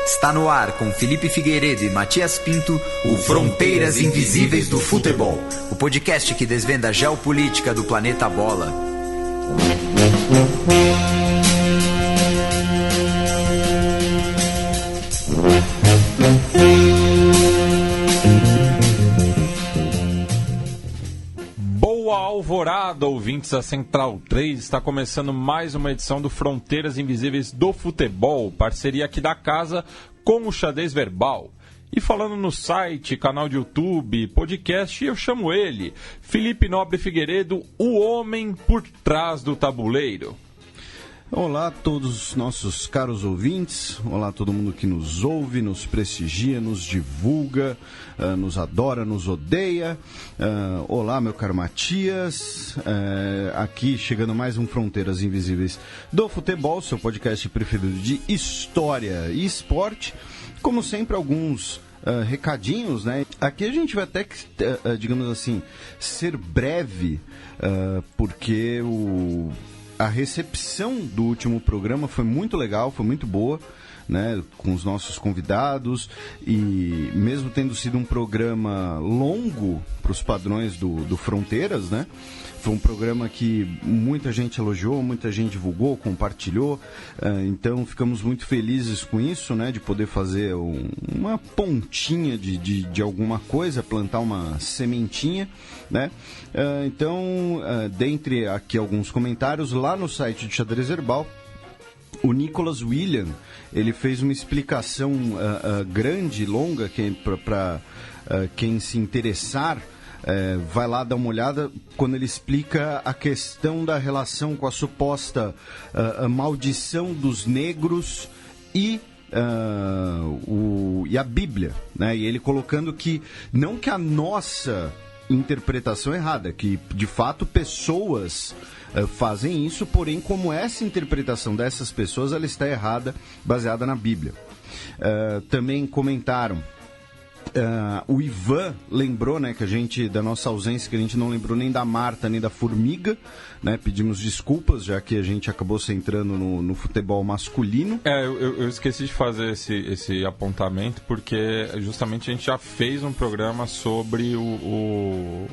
Está no ar com Felipe Figueiredo e Matias Pinto, o Fronteiras Invisíveis do Futebol, o podcast que desvenda a geopolítica do planeta Bola. Boa alvorada, ouvintes da Central 3, está começando mais uma edição do Fronteiras Invisíveis do Futebol, parceria aqui da casa com o Xadrez Verbal. E falando no site, canal de YouTube, podcast, eu chamo ele, Felipe Nobre Figueiredo, o homem por trás do tabuleiro. Olá a todos os nossos caros ouvintes, olá a todo mundo que nos ouve, nos prestigia, nos divulga, nos adora, nos odeia. Olá, meu caro Matias, aqui chegando mais um Fronteiras Invisíveis do Futebol, seu podcast preferido de história e esporte. Como sempre, alguns recadinhos, né? Aqui a gente vai até, digamos assim, ser breve, porque a recepção do último programa foi muito legal, foi muito boa, né, com os nossos convidados, e mesmo tendo sido um programa longo para os padrões do Fronteiras, né, foi um programa que muita gente elogiou, muita gente divulgou, compartilhou, então ficamos muito felizes com isso, né, de poder fazer uma pontinha de alguma coisa, plantar uma sementinha, né. Então, dentre aqui alguns comentários, lá no site de Xadrez Verbal, o Nicholas William, ele fez uma explicação grande, longa, para quem se interessar, vai lá dar uma olhada, quando ele explica a questão da relação com a suposta maldição dos negros e a Bíblia, né? E ele colocando que, não que a nossa interpretação é errada, que de fato pessoas fazem isso, porém como essa interpretação dessas pessoas ela está errada, baseada na Bíblia. Também comentaram, o Ivan lembrou, né, que a gente, da nossa ausência, que a gente não lembrou nem da Marta nem da Formiga, né, pedimos desculpas, já que a gente acabou centrando no futebol masculino. Eu esqueci de fazer esse apontamento, porque justamente a gente já fez um programa sobre o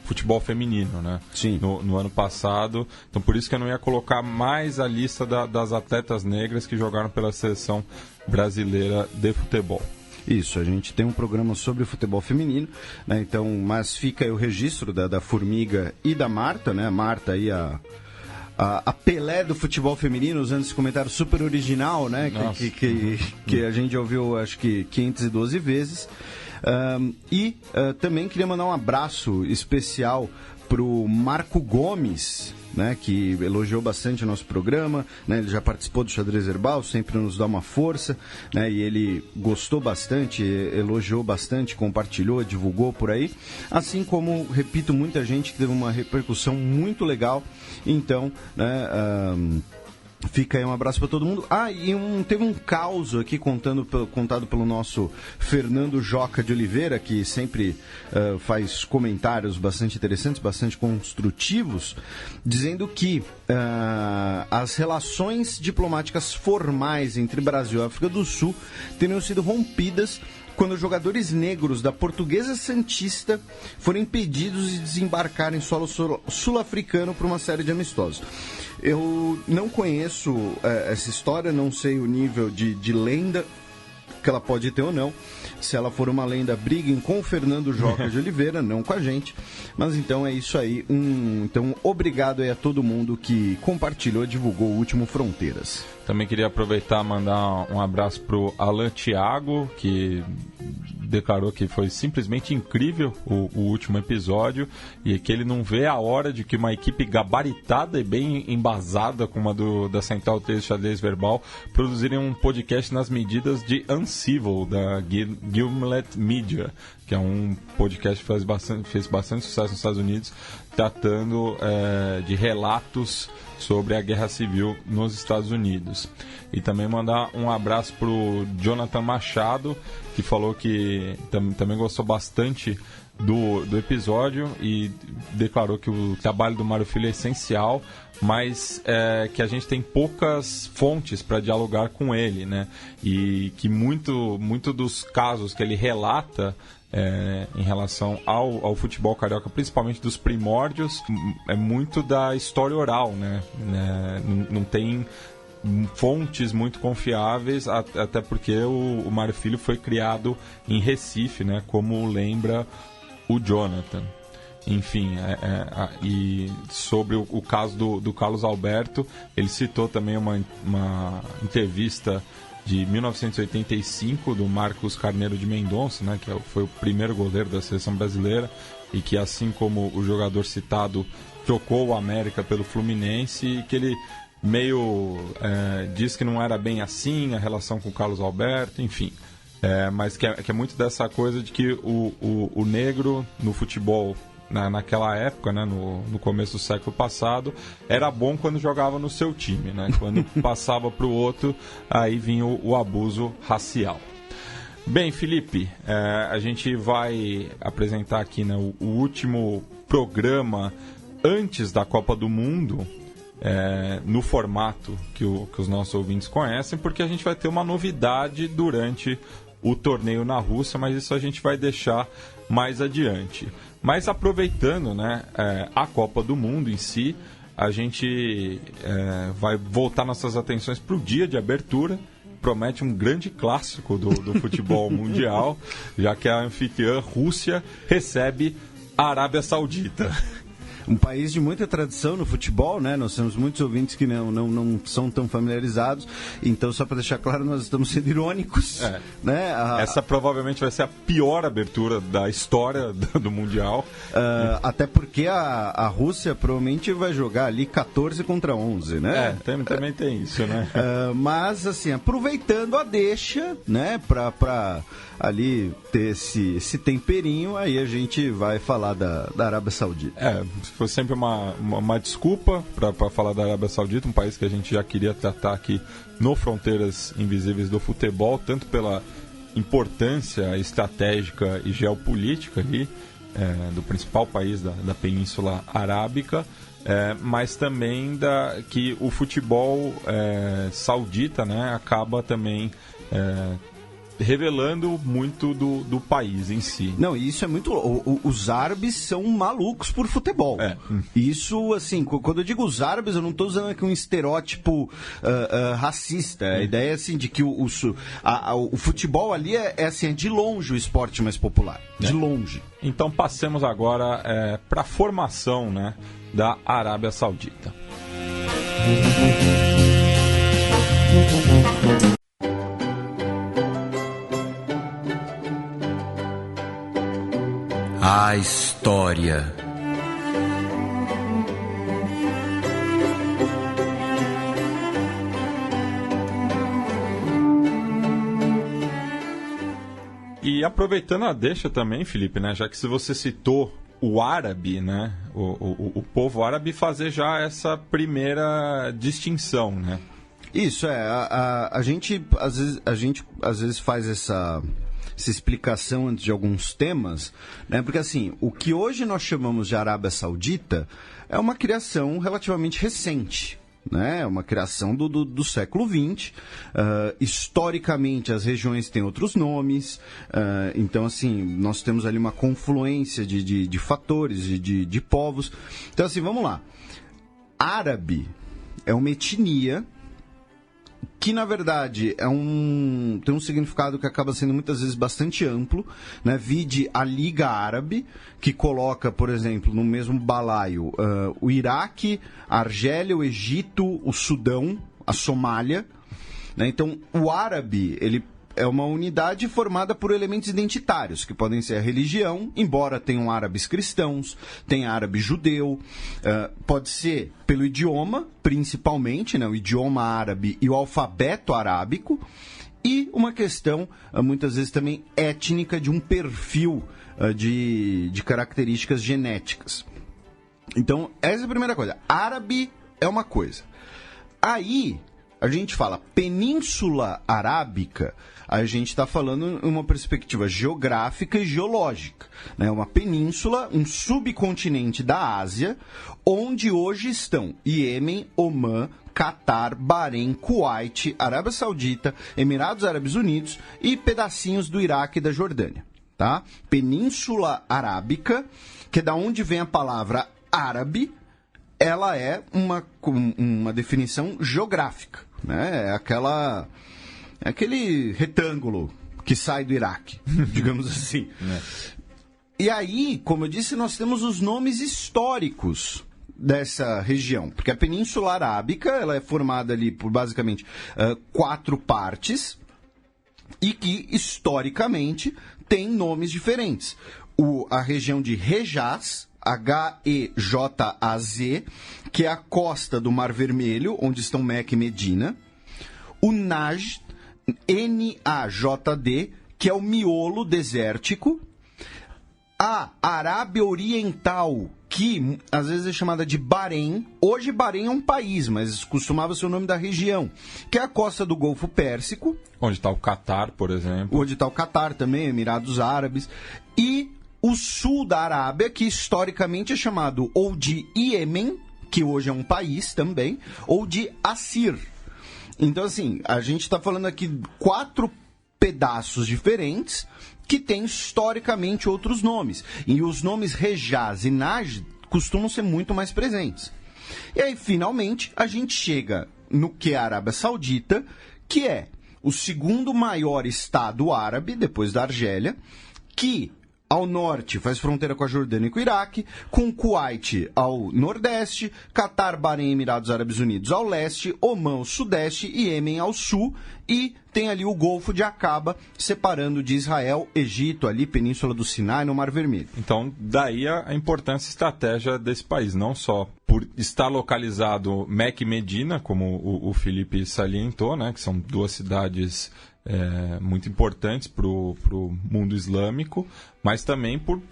futebol feminino, né? Sim. No ano passado. Então, por isso que eu não ia colocar mais a lista das atletas negras que jogaram pela seleção brasileira de futebol. Isso, a gente tem um programa sobre o futebol feminino, né? Então, mas fica aí o registro da Formiga e da Marta, né? A Marta aí, a Pelé do futebol feminino, usando esse comentário super original, né? Que a gente ouviu, acho que 512 vezes. Também queria mandar um abraço especial pro Marco Gomes, né, que elogiou bastante o nosso programa, né, ele já participou do Xadrez Verbal, sempre nos dá uma força, né, e ele gostou bastante, elogiou bastante, compartilhou, divulgou por aí, assim como, repito, muita gente que teve uma repercussão muito legal. Então, né, fica aí um abraço para todo mundo. Teve um caos aqui contado pelo nosso Fernando Joca de Oliveira, que sempre faz comentários bastante interessantes, bastante construtivos, dizendo que as relações diplomáticas formais entre Brasil e África do Sul teriam sido rompidas quando os jogadores negros da Portuguesa Santista foram impedidos de desembarcar em solo sul-africano por uma série de amistosos. Eu não conheço essa história, não sei o nível de lenda que ela pode ter ou não. Se ela for uma lenda, briguem com o Fernando Joca de Oliveira, não com a gente. Mas então é isso aí. Então, obrigado aí a todo mundo que compartilhou e divulgou o último Fronteiras. Também queria aproveitar e mandar um abraço pro Alan Thiago, que declarou que foi simplesmente incrível o último episódio e que ele não vê a hora de que uma equipe gabaritada e bem embasada como a da Central 3 Xadrez Verbal produzirem um podcast nas medidas de Uncivil, da Gimlet Media, que é um podcast que fez bastante sucesso nos Estados Unidos, tratando de relatos sobre a Guerra Civil nos Estados Unidos. E também mandar um abraço pro Jonathan Machado, que falou que também gostou bastante do episódio e declarou que o trabalho do Mário Filho é essencial, mas que a gente tem poucas fontes para dialogar com ele, né? E que muito dos casos que ele relata em relação ao futebol carioca, principalmente dos primórdios, é muito da história oral, né? Não tem fontes muito confiáveis, até porque o Mário Filho foi criado em Recife, né? Como lembra o Jonathan. Enfim, e sobre o caso do Carlos Alberto, ele citou também uma entrevista de 1985 do Marcos Carneiro de Mendonça, né, que foi o primeiro goleiro da seleção brasileira e que, assim como o jogador citado, trocou o América pelo Fluminense, e que ele meio diz que não era bem assim a relação com o Carlos Alberto, enfim. Mas que é muito dessa coisa de que o negro no futebol, naquela época, né, no começo do século passado, era bom quando jogava no seu time, né? Quando passava para o outro, aí vinha o abuso racial. Bem, Felipe, a gente vai apresentar aqui, né, o último programa antes da Copa do Mundo, no formato que os nossos ouvintes conhecem, porque a gente vai ter uma novidade durante o torneio na Rússia, mas isso a gente vai deixar mais adiante. Mas aproveitando, né, a Copa do Mundo em si, a gente vai voltar nossas atenções para o dia de abertura. Promete um grande clássico do futebol mundial, já que a anfitriã Rússia recebe a Arábia Saudita. Um país de muita tradição no futebol, né? Nós temos muitos ouvintes que não são tão familiarizados. Então, só para deixar claro, nós estamos sendo irônicos. Né? Essa provavelmente vai ser a pior abertura da história do Mundial. Até porque a Rússia provavelmente vai jogar ali 14 contra 11, né? Também tem isso, né? Mas, assim, aproveitando a deixa, né? Para ali ter esse temperinho, aí a gente vai falar da Arábia Saudita. Foi sempre uma desculpa para falar da Arábia Saudita, um país que a gente já queria tratar aqui no Fronteiras Invisíveis do Futebol, tanto pela importância estratégica e geopolítica ali, do principal país da Península Arábica, mas também que o futebol saudita, né, acaba também revelando muito do país em si. Não, isso é muito... Os árabes são malucos por futebol. Isso, assim, quando eu digo os árabes, eu não estou usando aqui um estereótipo racista. A ideia é, assim, de que o futebol ali é de longe o esporte mais popular. De longe. Então, passemos agora para a formação, né, da Arábia Saudita. A história. E aproveitando a deixa também, Felipe, né, já que se você citou o árabe, né, o povo árabe, fazer já essa primeira distinção, né? Isso, a gente às vezes faz essa explicação antes de alguns temas, né? Porque, assim, o que hoje nós chamamos de Arábia Saudita é uma criação relativamente recente, né? É uma criação do século XX. Historicamente, as regiões têm outros nomes. Então, assim, nós temos ali uma confluência de fatores, de povos. Então, assim, vamos lá. Árabe é uma etnia que, na verdade, tem um significado que acaba sendo muitas vezes bastante amplo, né? Vide a Liga Árabe, que coloca, por exemplo, no mesmo balaio o Iraque, a Argélia, o Egito, o Sudão, a Somália, né? Então, o árabe, ele é uma unidade formada por elementos identitários, que podem ser a religião, embora tenham árabes cristãos, tem árabe judeu, pode ser pelo idioma, principalmente, né, o idioma árabe e o alfabeto arábico, e uma questão, muitas vezes também étnica, de um perfil de características genéticas. Então, essa é a primeira coisa. Árabe é uma coisa. Aí, a gente fala Península Arábica, a gente está falando em uma perspectiva geográfica e geológica. Né? Uma península, um subcontinente da Ásia, onde hoje estão Iêmen, Omã, Catar, Bahrein, Kuwait, Arábia Saudita, Emirados Árabes Unidos e pedacinhos do Iraque e da Jordânia. Tá? Península Arábica, que é da onde vem a palavra árabe, ela é uma definição geográfica, né? É aquele retângulo que sai do Iraque, digamos assim. E aí, como eu disse, nós temos os nomes históricos dessa região, porque a Península Arábica ela é formada ali por basicamente 4 partes e que historicamente tem nomes diferentes. A região de Hejaz, Hejaz, que é a costa do Mar Vermelho, onde estão Meca e Medina. O Najd, Najd, que é o miolo desértico. A Arábia Oriental, que às vezes é chamada de Bahrein. Hoje Bahrein é um país, mas costumava ser o nome da região, que é a costa do Golfo Pérsico. Onde está o Catar, por exemplo. Onde está o Catar também, Emirados Árabes. E o sul da Arábia, que historicamente é chamado ou de Iêmen, que hoje é um país também, ou de Assir. Então, assim, a gente está falando aqui de 4 pedaços diferentes que têm historicamente outros nomes. E os nomes Hejaz e Najd costumam ser muito mais presentes. E aí, finalmente, a gente chega no que é a Arábia Saudita, que é o segundo maior estado árabe, depois da Argélia, que ao norte faz fronteira com a Jordânia e com o Iraque, com Kuwait ao nordeste, Catar, Bahrein e Emirados Árabes Unidos ao leste, Omã ao sudeste e Iêmen ao sul, e tem ali o Golfo de Aqaba, separando de Israel, Egito, ali, Península do Sinai, no Mar Vermelho. Então, daí a importância e estratégia desse país, não só por estar localizado Meca e Medina, como o Felipe salientou, né, que são 2 cidades muito importantes para o mundo islâmico, mas também por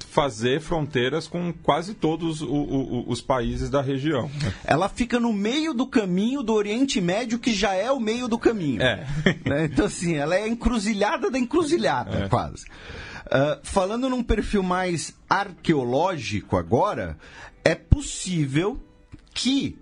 fazer fronteiras com quase todos os países da região. Ela fica no meio do caminho do Oriente Médio, que já é o meio do caminho. Né? Então, assim, ela é a encruzilhada da encruzilhada, quase. Falando num perfil mais arqueológico agora, é possível que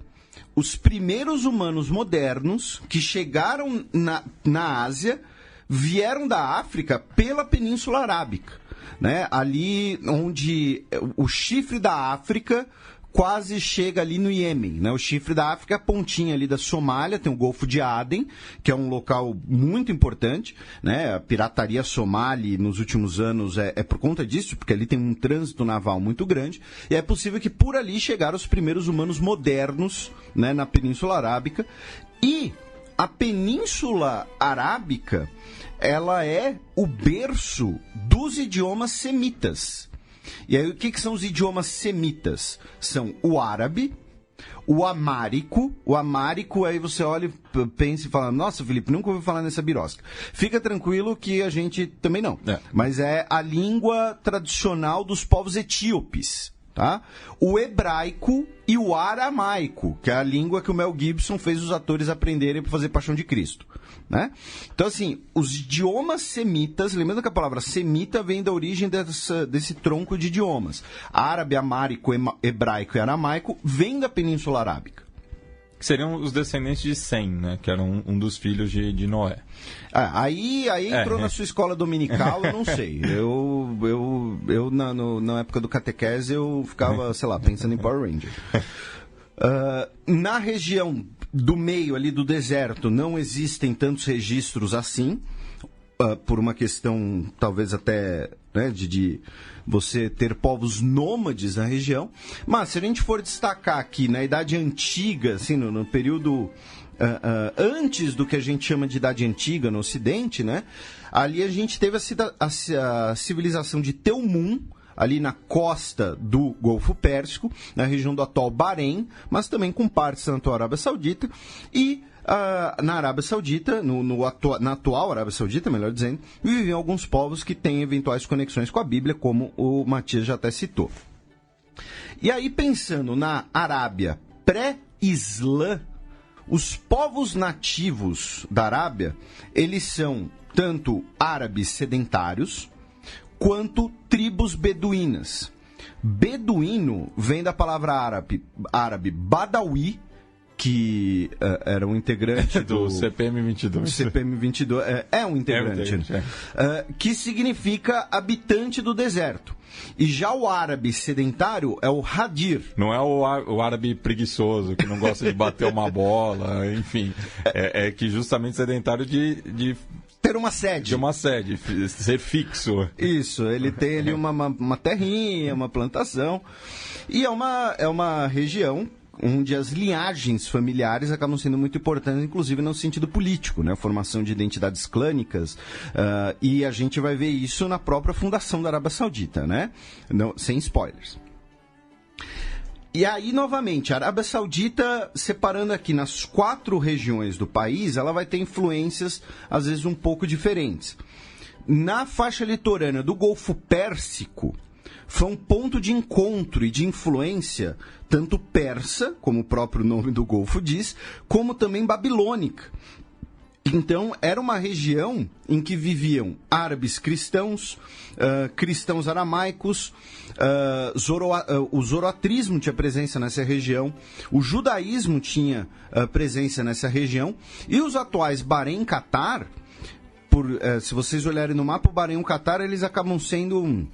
os primeiros humanos modernos que chegaram na Ásia vieram da África pela Península Arábica, né? Ali onde o chifre da África quase chega ali no Iêmen, né? O chifre da África é a pontinha ali da Somália, tem o Golfo de Aden, que é um local muito importante, né? A pirataria somali nos últimos anos é por conta disso, porque ali tem um trânsito naval muito grande, e é possível que por ali chegaram os primeiros humanos modernos, né, na Península Arábica. E a Península Arábica, ela é o berço dos idiomas semitas. E aí, o que são os idiomas semitas? São o árabe, o amárico. O amárico, aí você olha, pensa e fala, nossa, Felipe, nunca ouvi falar nessa birosca. Fica tranquilo que a gente também não. Mas é a língua tradicional dos povos etíopes. Tá? O hebraico e o aramaico, que é a língua que o Mel Gibson fez os atores aprenderem para fazer Paixão de Cristo. Né? Então, assim, os idiomas semitas, lembrando que a palavra semita vem da origem desse tronco de idiomas. Árabe, amárico, hebraico e aramaico vem da Península Arábica. Que seriam os descendentes de Sem, né? Que eram um dos filhos de Noé. Aí entrou na sua escola dominical, eu não sei. Eu na época do catequese, eu ficava, sei lá, pensando em Power Ranger. Na região do meio ali do deserto não existem tantos registros assim, por uma questão talvez até, né, de você ter povos nômades na região. Mas se a gente for destacar aqui na Idade Antiga, assim, no período antes do que a gente chama de Idade Antiga no Ocidente, né, ali a gente teve a civilização de Telmun, ali na costa do Golfo Pérsico, na região do atual Bahrein, mas também com partes da atual Arábia Saudita, e na Arábia Saudita, na atual Arábia Saudita, melhor dizendo, viviam alguns povos que têm eventuais conexões com a Bíblia, como o Matias já até citou. E aí, pensando na Arábia pré-Islã, Os povos nativos da Arábia, eles são tanto árabes sedentários, quanto tribos beduínas. Beduíno vem da palavra árabe Badawi, que era um integrante do CPM 22. CPM 22 é um integrante, que significa habitante do deserto. E já o árabe sedentário é o Hadir. Não é o árabe preguiçoso, que não gosta de bater uma bola, enfim. É que justamente sedentário de ter uma sede. De uma sede, ser fixo. Isso, ele tem ali uma terrinha, uma plantação. E é uma região onde as linhagens familiares acabam sendo muito importantes, inclusive no sentido político, né? A formação de identidades clânicas, e a gente vai ver isso na própria fundação da Arábia Saudita, né? Não, sem spoilers. E aí, novamente, a Arábia Saudita, separando aqui nas 4 regiões do país, ela vai ter influências, às vezes, um pouco diferentes. Na faixa litorânea do Golfo Pérsico, foi um ponto de encontro e de influência tanto persa, como o próprio nome do Golfo diz, como também babilônica. Então, era uma região em que viviam árabes cristãos, cristãos aramaicos, o zoroatrismo tinha presença nessa região, o judaísmo tinha presença nessa região, e os atuais Bahrein e Catar, se vocês olharem no mapa, o Bahrein e o Catar, eles acabam sendo,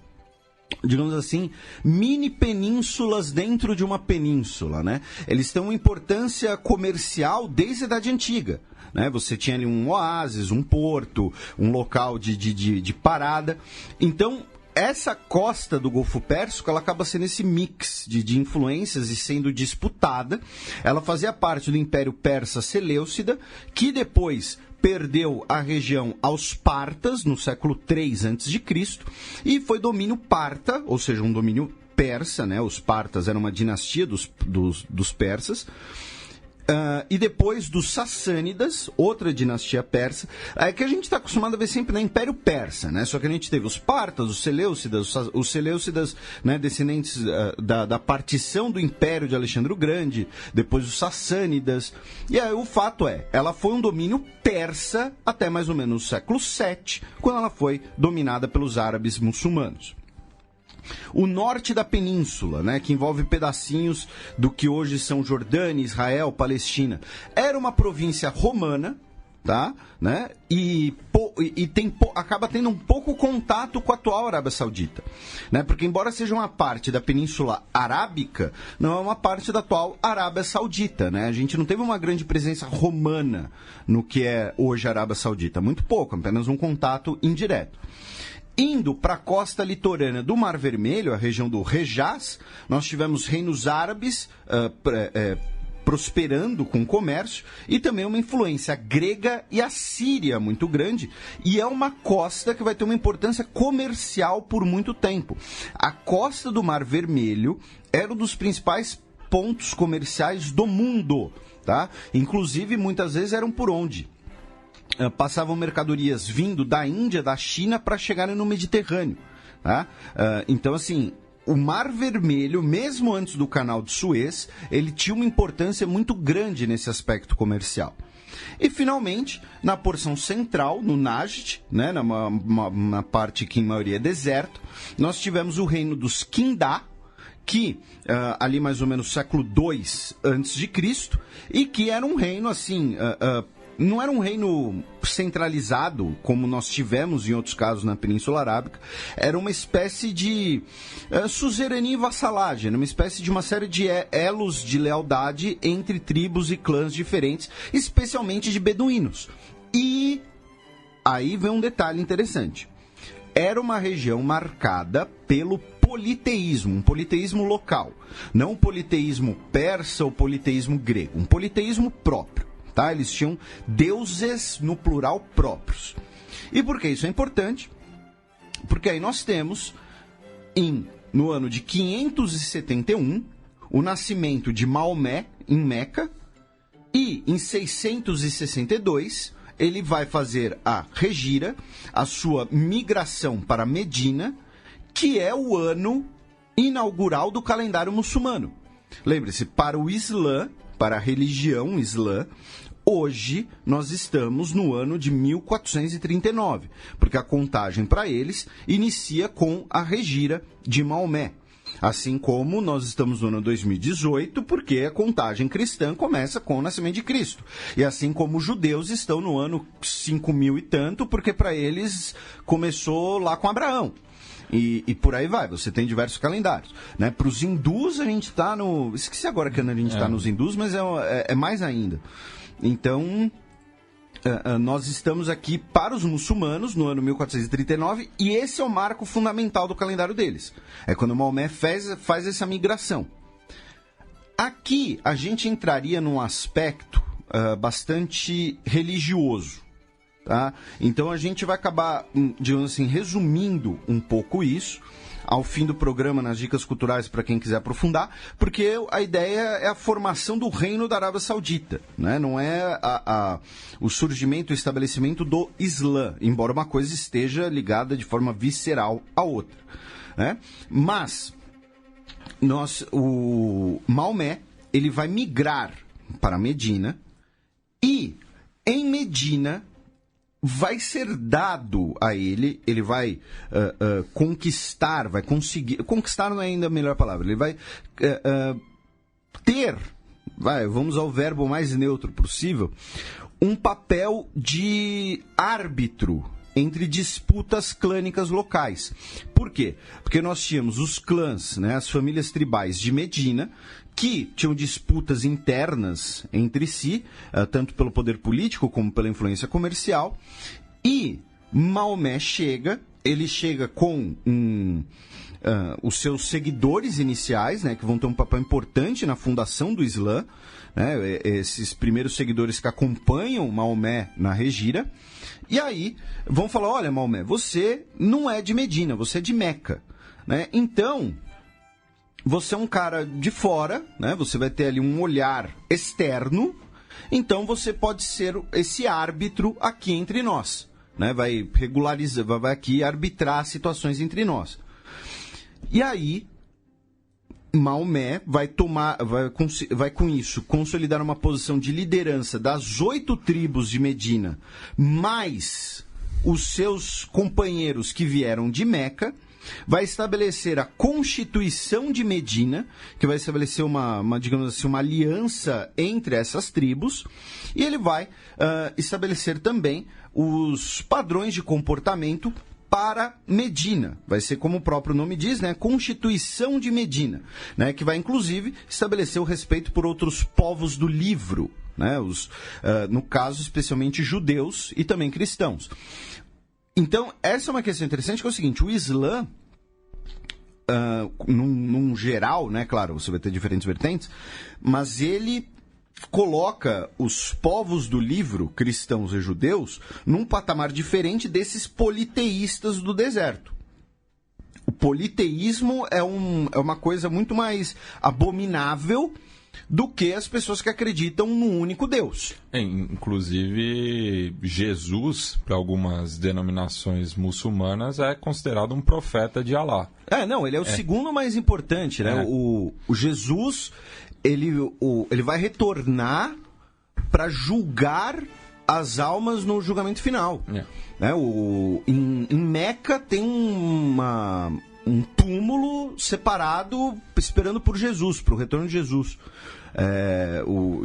digamos assim, mini penínsulas dentro de uma península, né? Eles têm uma importância comercial desde a Idade Antiga, né? Você tinha ali um oásis, um porto, um local de parada. Então, essa costa do Golfo Pérsico, ela acaba sendo esse mix de influências e sendo disputada. Ela fazia parte do Império Persa Seleucida, que depois perdeu a região aos partas no século III a.C. e foi domínio parta, ou seja, um domínio persa, né? Os partas eram uma dinastia dos persas. E depois dos Sassânidas, outra dinastia persa, que a gente está acostumado a ver sempre no Império Persa, né? Só que a gente teve os partas, os Seleucidas, né, descendentes da partição do Império de Alexandre o Grande, depois os Sassânidas. E aí o fato ela foi um domínio persa até mais ou menos o século VII, quando ela foi dominada pelos árabes muçulmanos. O norte da península, né, que envolve pedacinhos do que hoje são Jordânia, Israel, Palestina, era uma província romana, tá? Né? E acaba tendo um pouco contato com a atual Arábia Saudita, né? Porque embora seja uma parte da Península Arábica, não é uma parte da atual Arábia Saudita, né? A gente não teve uma grande presença romana no que é hoje a Arábia Saudita, muito pouco, apenas um contato indireto. Indo para a costa litorânea do Mar Vermelho, a região do Hejaz, nós tivemos reinos árabes prosperando com comércio e também uma influência grega e assíria muito grande, e é uma costa que vai ter uma importância comercial por muito tempo. A costa do Mar Vermelho era um dos principais pontos comerciais do mundo, tá? Inclusive, muitas vezes eram por onde? Passavam mercadorias vindo da Índia, da China, para chegarem no Mediterrâneo, tá? Então, assim, o Mar Vermelho, mesmo antes do Canal de Suez, ele tinha uma importância muito grande nesse aspecto comercial. E, finalmente, na porção central, no Najd, né, na parte que em maioria é deserto, nós tivemos o reino dos Kindá, que ali mais ou menos século II a.C., e que era um reino, assim, não era um reino centralizado, como nós tivemos em outros casos na Península Arábica. Era uma espécie de suzerania e vassalagem, uma espécie de uma série de elos de lealdade entre tribos e clãs diferentes, especialmente de beduínos. E aí vem um detalhe interessante. Era uma região marcada pelo politeísmo, um politeísmo local. Não um politeísmo persa ou politeísmo grego, um politeísmo próprio. Tá? Eles tinham deuses no plural próprios. E por que isso é importante? Porque aí nós temos, no ano de 571, o nascimento de Maomé em Meca, e em 662 ele vai fazer a Hegira, a sua migração para Medina, que é o ano inaugural do calendário muçulmano. Lembre-se, para o Islã, para a religião islã, hoje nós estamos no ano de 1439, porque a contagem para eles inicia com a Hegira de Maomé. Assim como nós estamos no ano 2018, porque a contagem cristã começa com o nascimento de Cristo. E assim como os judeus estão no ano 5000 e tanto, porque para eles começou lá com Abraão. E por aí vai, você tem diversos calendários. Né? Para os hindus, a gente está no... Esqueci agora que a gente está nos hindus, mas é mais ainda. Então... nós estamos aqui para os muçulmanos no ano 1439 e esse é o marco fundamental do calendário deles. É quando Maomé faz essa migração. Aqui a gente entraria num aspecto bastante religioso. Tá? Então a gente vai acabar, digamos assim, resumindo um pouco isso ao fim do programa, nas dicas culturais para quem quiser aprofundar, porque a ideia é a formação do reino da Arábia Saudita, né? Não é o surgimento, o estabelecimento do Islã, embora uma coisa esteja ligada de forma visceral à outra, né? Mas o Maomé, ele vai migrar para Medina e em Medina vai ser dado a ele vai conquistar, vai conseguir... Conquistar não é ainda a melhor palavra. Ele vai ter, vamos ao verbo mais neutro possível, um papel de árbitro entre disputas clânicas locais. Por quê? Porque nós tínhamos os clãs, né, as famílias tribais de Medina, que tinham disputas internas entre si, tanto pelo poder político como pela influência comercial, e Maomé ele chega com os seus seguidores iniciais, né, que vão ter um papel importante na fundação do Islã, né, esses primeiros seguidores que acompanham Maomé na Hegira, e aí vão falar, olha Maomé, você não é de Medina, você é de Meca, né? Então... você é um cara de fora, né? Você vai ter ali um olhar externo, então você pode ser esse árbitro aqui entre nós, né? Vai regularizar, vai aqui arbitrar situações entre nós. E aí, Maomé vai com isso consolidar uma posição de liderança das 8 tribos de Medina, mais os seus companheiros que vieram de Meca. Vai estabelecer a Constituição de Medina, que vai estabelecer digamos assim, uma aliança entre essas tribos, e ele vai estabelecer também os padrões de comportamento para Medina. Vai ser, como o próprio nome diz, né, Constituição de Medina, né, que vai inclusive estabelecer o respeito por outros povos do livro, né, no caso especialmente judeus e também cristãos. Então, essa é uma questão interessante, que é o seguinte, o Islã, num geral, né, claro, você vai ter diferentes vertentes, mas ele coloca os povos do livro, cristãos e judeus, num patamar diferente desses politeístas do deserto. O politeísmo é uma coisa muito mais abominável do que as pessoas que acreditam num único Deus. Inclusive, Jesus, para algumas denominações muçulmanas, é considerado um profeta de Alá. Ele é o segundo mais importante, né? O Jesus, ele vai retornar para julgar as almas no julgamento final. Né? Em Meca tem um túmulo separado esperando por Jesus, para o retorno de Jesus.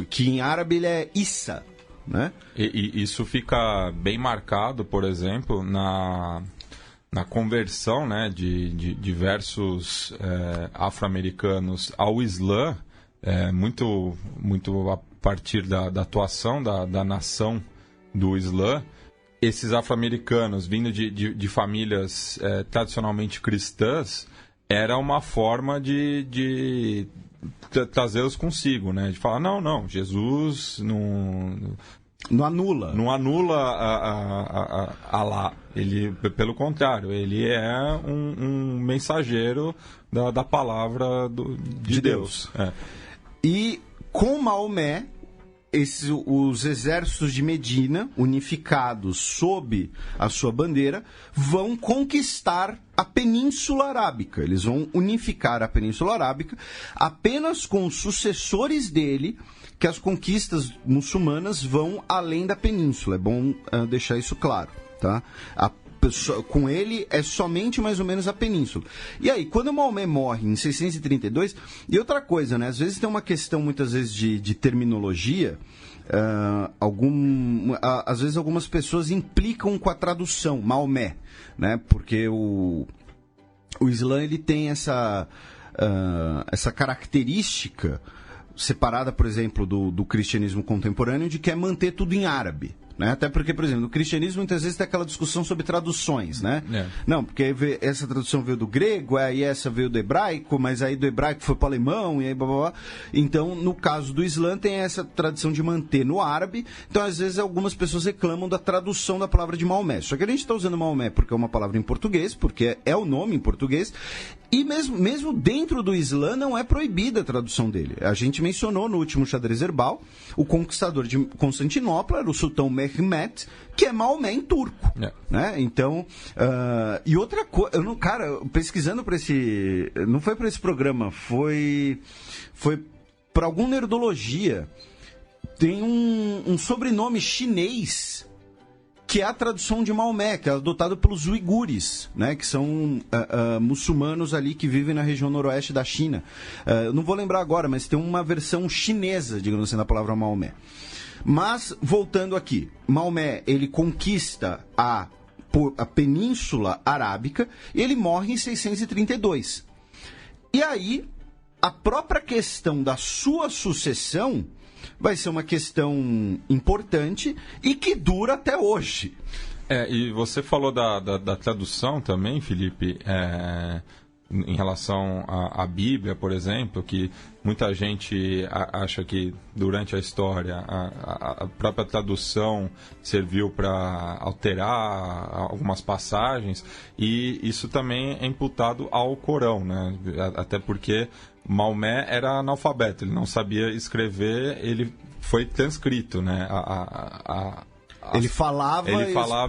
Que em árabe ele é Issa, né? E isso fica bem marcado, por exemplo, na conversão, né, de diversos afro-americanos ao Islã, muito a partir da atuação da nação do Islã. Esses afro-americanos vindo de famílias tradicionalmente cristãs, era uma forma de trazê-los consigo, né? De falar, não, Jesus não anula. Não anula a Alá. Ele, pelo contrário, ele é um mensageiro da palavra de Deus. E com Maomé, os exércitos de Medina, unificados sob a sua bandeira, vão conquistar a Península Arábica. Eles vão unificar a Península Arábica apenas com os sucessores dele, que as conquistas muçulmanas vão além da península. É bom deixar isso claro, tá? Com ele é somente mais ou menos a península. E aí, quando Maomé morre em 632, e outra coisa, né? Às vezes tem uma questão, muitas vezes, de terminologia. Às vezes algumas pessoas implicam com a tradução, Maomé, né? Porque o Islã, ele tem essa característica separada, por exemplo, do cristianismo contemporâneo, de que é manter tudo em árabe. Né? Até porque, por exemplo, no cristianismo muitas vezes tem aquela discussão sobre traduções, né? Não, porque essa tradução veio do grego, aí essa veio do hebraico, mas aí do hebraico foi para o alemão, e aí blá, blá, blá. Então, no caso do Islã, tem essa tradição de manter no árabe. Então, às vezes, algumas pessoas reclamam da tradução da palavra de Maomé. Só que a gente está usando Maomé porque é uma palavra em português, porque é o nome em português, e mesmo dentro do Islã não é proibida a tradução dele. A gente mencionou no último Xadrez Herbal, o conquistador de Constantinopla era o sultão Mehmet, que é Maomé em turco. Né? Então, e outra coisa, cara, pesquisando para esse... Não foi para esse programa, foi para alguma nerdologia. Tem um sobrenome chinês que é a tradução de Maomé, que é adotado pelos uigures, né, que são muçulmanos ali que vivem na região noroeste da China. Eu não vou lembrar agora, mas tem uma versão chinesa, digamos assim, da palavra Maomé. Mas, voltando aqui, Maomé, ele conquista a Península Arábica e ele morre em 632. E aí, a própria questão da sua sucessão vai ser uma questão importante e que dura até hoje. E você falou da tradução também, Felipe, em relação à Bíblia, por exemplo, que muita gente acha que durante a história a própria tradução serviu para alterar algumas passagens, e isso também é imputado ao Corão, né? Até porque Maomé era analfabeto, ele não sabia escrever, ele foi transcrito, né? Ele falava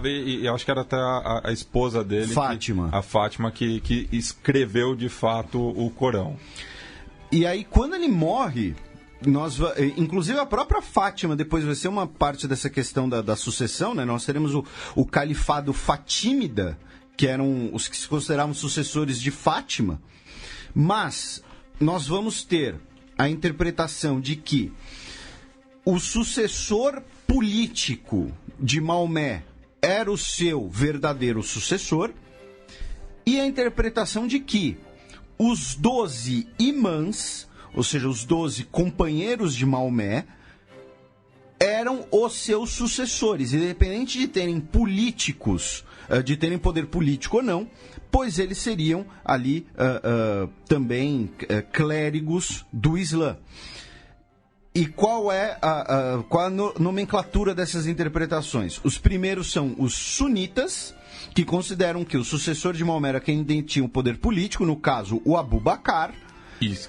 e eu acho que era até a esposa dele, Fátima. A Fátima, que escreveu de fato o Corão. E aí, quando ele morre, inclusive a própria Fátima depois vai ser uma parte dessa questão da sucessão, né? Nós teremos o califado fatímida, que eram os que se consideravam sucessores de Fátima, mas nós vamos ter a interpretação de que o sucessor político de Maomé era o seu verdadeiro sucessor, e a interpretação de que os 12 imãs, ou seja, os 12 companheiros de Maomé, eram os seus sucessores, independente de terem políticos, de terem poder político ou não, pois eles seriam ali também clérigos do Islã. E qual é a nomenclatura dessas interpretações? Os primeiros são os sunitas, que consideram que o sucessor de Maomé era quem detinha o poder político, no caso, o Abu Bakr.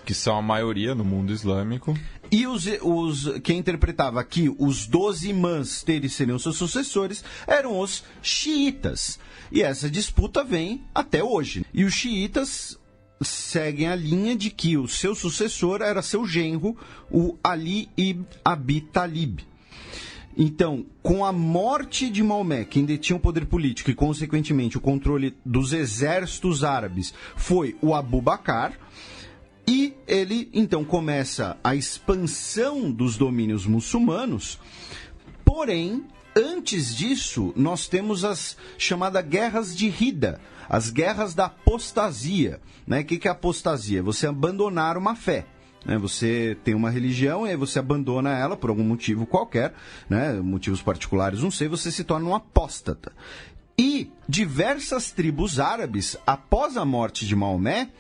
Que são a maioria no mundo islâmico. E quem interpretava que os 12 imãs seriam seus sucessores eram os xiitas. E essa disputa vem até hoje. E os xiitas seguem a linha de que o seu sucessor era seu genro, o Ali ibn Abi Talib. Então, com a morte de Maomé, quem detinha o poder político e, consequentemente, o controle dos exércitos árabes foi o Abu Bakr, e ele, então, começa a expansão dos domínios muçulmanos. Porém, antes disso, nós temos as chamadas guerras de Ridda, as guerras da apostasia. Né? O que é apostasia? Você abandonar uma fé. Né? Você tem uma religião e aí você abandona ela por algum motivo qualquer, né? Motivos particulares, não sei, você se torna um apóstata. E diversas tribos árabes, após a morte de Maomé,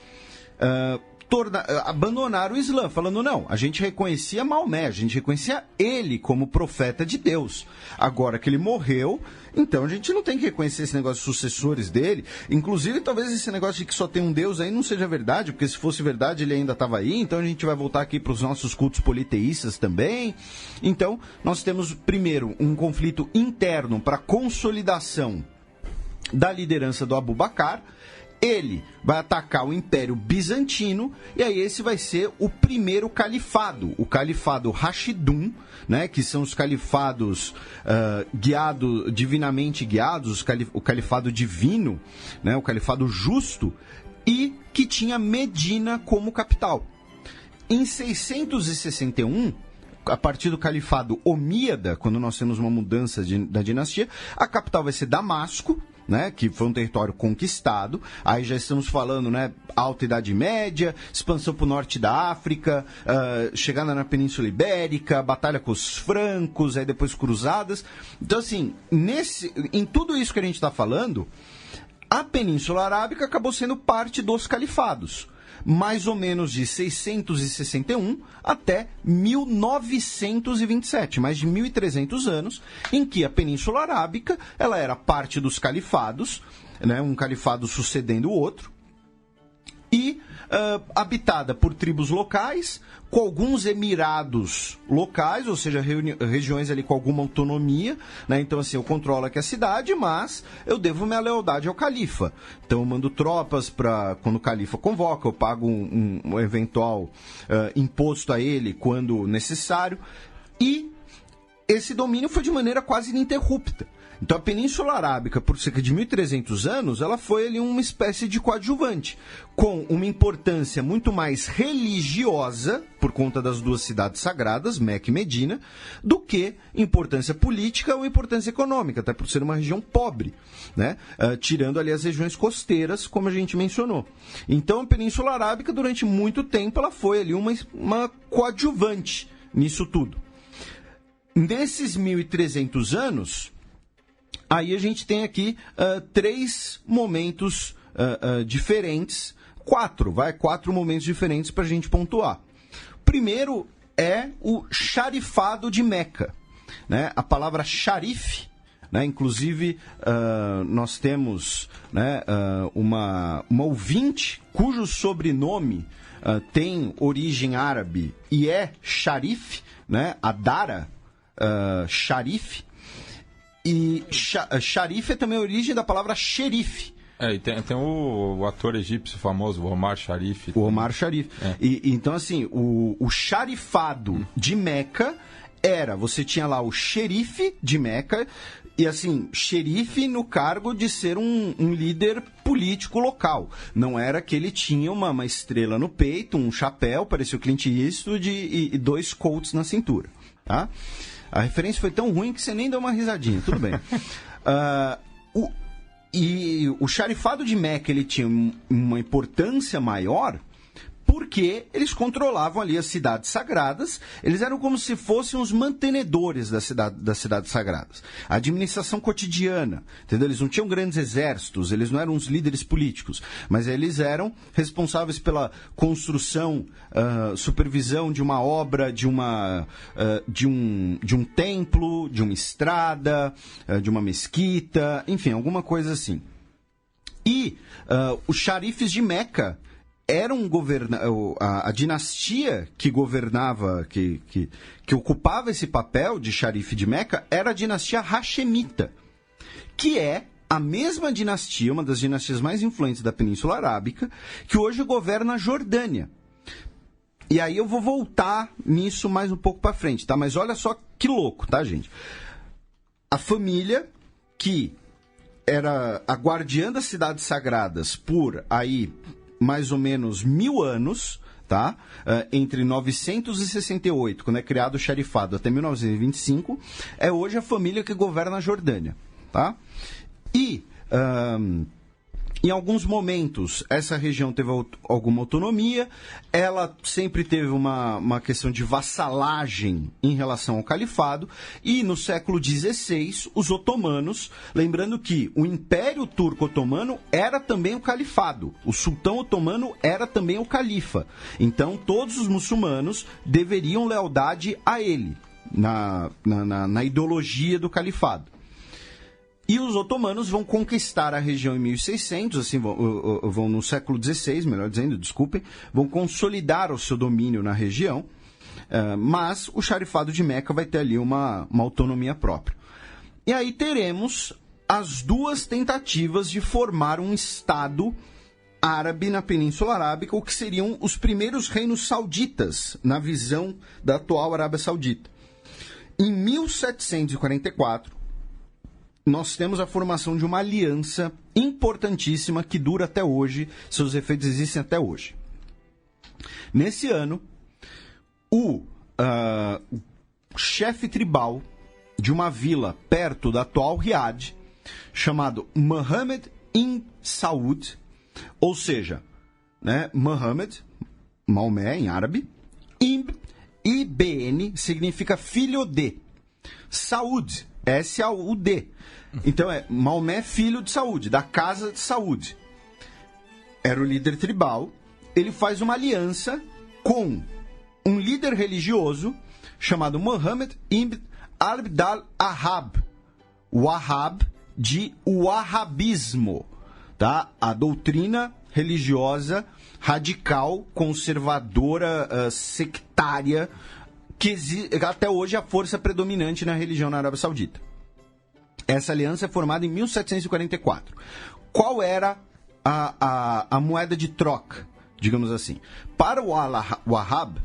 abandonaram o Islã, falando, não, a gente reconhecia Maomé, a gente reconhecia ele como profeta de Deus. Agora que ele morreu, então a gente não tem que reconhecer esse negócio de sucessores dele. Inclusive, talvez esse negócio de que só tem um Deus aí não seja verdade, porque se fosse verdade ele ainda estava aí, então a gente vai voltar aqui para os nossos cultos politeístas também. Então, nós temos, primeiro, um conflito interno para consolidação da liderança do Abu Bakr. Ele vai atacar o Império Bizantino, e aí esse vai ser o primeiro califado, o califado Rashidun, né, que são os califados divinamente guiados, o califado divino, né, o califado justo, e que tinha Medina como capital. Em 661, a partir do califado Omíada, quando nós temos uma mudança da dinastia, a capital vai ser Damasco, né, que foi um território conquistado. Aí já estamos falando, né, Alta Idade Média, expansão para o norte da África, chegada na Península Ibérica, batalha com os francos, aí depois cruzadas. Então, assim, em tudo isso que a gente está falando, a Península Arábica acabou sendo parte dos califados. Mais ou menos de 661 até 1927, mais de 1.300 anos, em que a Península Arábica ela era parte dos califados, né, um califado sucedendo o outro, e habitada por tribos locais, com alguns emirados locais, ou seja, regiões ali com alguma autonomia, né? Então, assim, eu controlo aqui a cidade, mas eu devo minha lealdade ao califa. Então, eu mando tropas para quando o califa convoca, eu pago um eventual imposto a ele quando necessário, e esse domínio foi de maneira quase ininterrupta. Então, a Península Arábica, por cerca de 1.300 anos, ela foi ali uma espécie de coadjuvante, com uma importância muito mais religiosa, por conta das duas cidades sagradas, Meca e Medina, do que importância política ou importância econômica, até por ser uma região pobre, né? Tirando ali as regiões costeiras, como a gente mencionou. Então, a Península Arábica, durante muito tempo, ela foi ali uma coadjuvante nisso tudo. Nesses 1.300 anos... Aí a gente tem aqui 3 momentos diferentes, 4 momentos diferentes para a gente pontuar. Primeiro é o Sharifado de Meca, né? A palavra Sharif, né? Inclusive nós temos, né, uma ouvinte cujo sobrenome tem origem árabe e é Sharif, né? Adara Sharif. E Sharif é também a origem da palavra xerife. E tem o ator egípcio famoso, o Omar Sharif. O Omar Sharif. Então, assim, o Sharifado de Meca você tinha lá o xerife de Meca, e assim, xerife no cargo de ser um líder político local. Não era que ele tinha uma estrela no peito, um chapéu, parecia o Clint Eastwood, e 2 Colts na cintura, tá? A referência foi tão ruim que você nem deu uma risadinha, tudo bem. O Sharifado de Meca, ele tinha uma importância maior porque eles controlavam ali as cidades sagradas, eles eram como se fossem os mantenedores das cidades sagradas. A administração cotidiana, entendeu? Eles não tinham grandes exércitos, eles não eram os líderes políticos, mas eles eram responsáveis pela construção, supervisão de uma obra, de um templo, de uma estrada, de uma mesquita, enfim, alguma coisa assim. E os xarifes de Meca eram a dinastia que governava, que ocupava esse papel de xarife de Meca, era a dinastia Hashemita, que é a mesma dinastia, uma das dinastias mais influentes da Península Arábica, que hoje governa a Jordânia. E aí eu vou voltar nisso mais um pouco para frente, tá? Mas olha só que louco, tá, gente? A família que era a guardiã das cidades sagradas por aí mais ou menos 1000 anos, tá? Entre 968, quando é criado o xarifado, até 1925, é hoje a família que governa a Jordânia, tá? E Em alguns momentos, essa região teve alguma autonomia, ela sempre teve uma questão de vassalagem em relação ao califado, e no século XVI, os otomanos, lembrando que o Império Turco-Otomano era também o califado, o sultão otomano era também o califa, então todos os muçulmanos deveriam lealdade a ele, na ideologia do califado. E os otomanos vão conquistar a região em 1600, assim, vão no século XVI, melhor dizendo, desculpem, vão consolidar o seu domínio na região, mas o Charifado de Meca vai ter ali uma autonomia própria. E aí teremos as duas tentativas de formar um Estado árabe na Península Arábica, o que seriam os primeiros reinos sauditas, na visão da atual Arábia Saudita. Em 1744, nós temos a formação de uma aliança importantíssima que dura até hoje, seus efeitos existem até hoje. Nesse ano, o chefe tribal de uma vila perto da atual Riad, chamado Muhammad ibn Saud, ou seja, né, Maomé em árabe, Ibn significa filho de, Saud, S-A-U-D. Então é Maomé, filho de Saúde, da casa de Saúde. Era o líder tribal. Ele faz uma aliança com um líder religioso chamado Muhammad ibn Abd al-Wahhab. Wahhab, de wahhabismo, tá? A doutrina religiosa radical, conservadora, sectária, que até hoje é a força predominante na religião na Arábia Saudita. Essa aliança é formada em 1744. Qual era a moeda de troca, digamos assim? Para o Wahhab,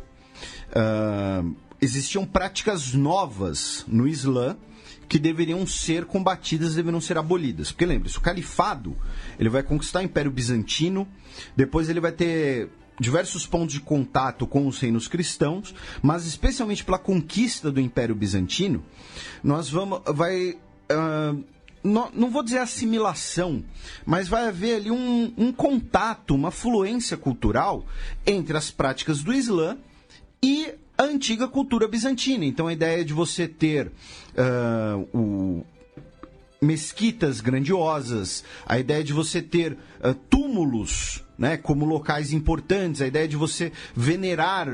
existiam práticas novas no Islã que deveriam ser combatidas, deveriam ser abolidas. Porque lembre-se, o califado ele vai conquistar o Império Bizantino, depois ele vai ter diversos pontos de contato com os reinos cristãos, mas especialmente pela conquista do Império Bizantino, não vou dizer assimilação, mas vai haver ali um contato, uma fluência cultural entre as práticas do Islã e a antiga cultura bizantina. Então a ideia de você ter mesquitas grandiosas, a ideia de você ter túmulos, né, como locais importantes, a ideia de você venerar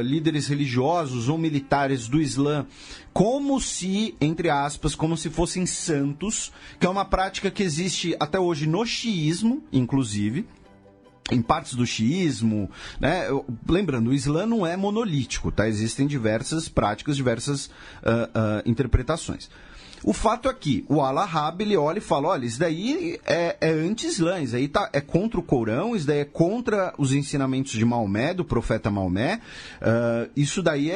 líderes religiosos ou militares do Islã como se, entre aspas, como se fossem santos, que é uma prática que existe até hoje no xiismo, inclusive, em partes do xiismo, né? Lembrando, o Islã não é monolítico, tá? Existem diversas práticas, diversas interpretações. O fato é que o Al-Wahhab, ele olha e fala, olha, isso daí é anti-Islã, isso daí é contra o Corão, isso daí é contra os ensinamentos de Maomé, do profeta Maomé, isso daí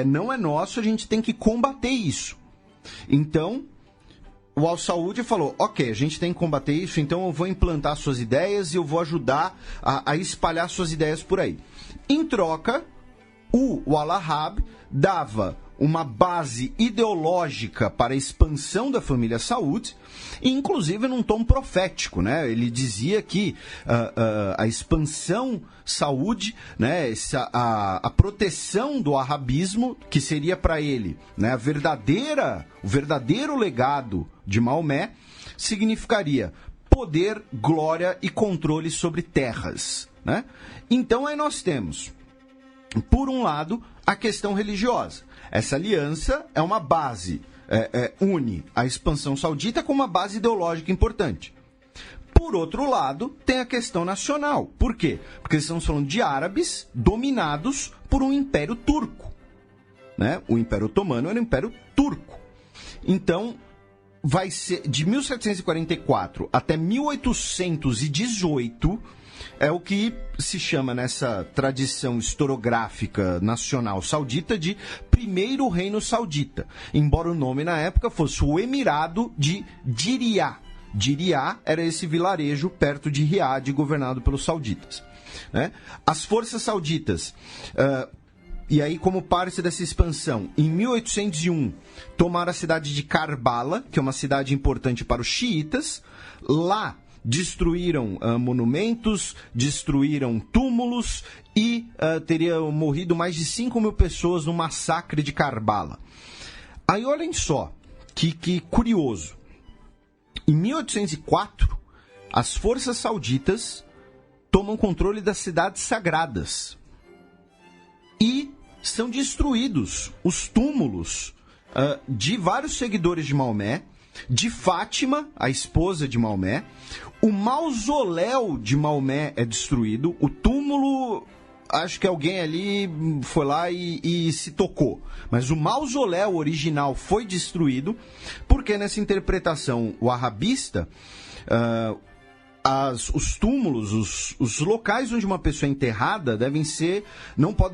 não é nosso, a gente tem que combater isso. Então, o Al-Saud falou, ok, a gente tem que combater isso, então eu vou implantar suas ideias e eu vou ajudar a espalhar suas ideias por aí. Em troca, o Al-Wahhab dava uma base ideológica para a expansão da família Saud, inclusive num tom profético, né? Ele dizia que a expansão Saud, né, a proteção do wahhabismo, que seria para ele, né, o verdadeiro legado de Maomé, significaria poder, glória e controle sobre terras, né? Então aí nós temos, por um lado, a questão religiosa. Essa aliança é uma base, une a expansão saudita com uma base ideológica importante. Por outro lado, tem a questão nacional. Por quê? Porque estamos falando de árabes dominados por um império turco, né? O Império Otomano era um império turco. Então, vai ser de 1744 até 1818... é o que se chama nessa tradição historiográfica nacional saudita de Primeiro Reino Saudita, embora o nome na época fosse o Emirado de Diriyah. Diriyah era esse vilarejo perto de Riad, governado pelos sauditas, né? As forças sauditas, e aí como parte dessa expansão, em 1801 tomaram a cidade de Karbala, que é uma cidade importante para os xiitas. Lá destruíram monumentos, destruíram túmulos e teriam morrido mais de 5 mil pessoas no massacre de Karbala. Aí olhem só, que curioso. Em 1804, as forças sauditas tomam controle das cidades sagradas e são destruídos os túmulos de vários seguidores de Maomé, de Fátima, a esposa de Maomé. O mausoléu de Maomé é destruído, o túmulo, acho que alguém ali foi lá e se tocou, mas o mausoléu original foi destruído, porque nessa interpretação wahhabista, os túmulos, os locais onde uma pessoa é enterrada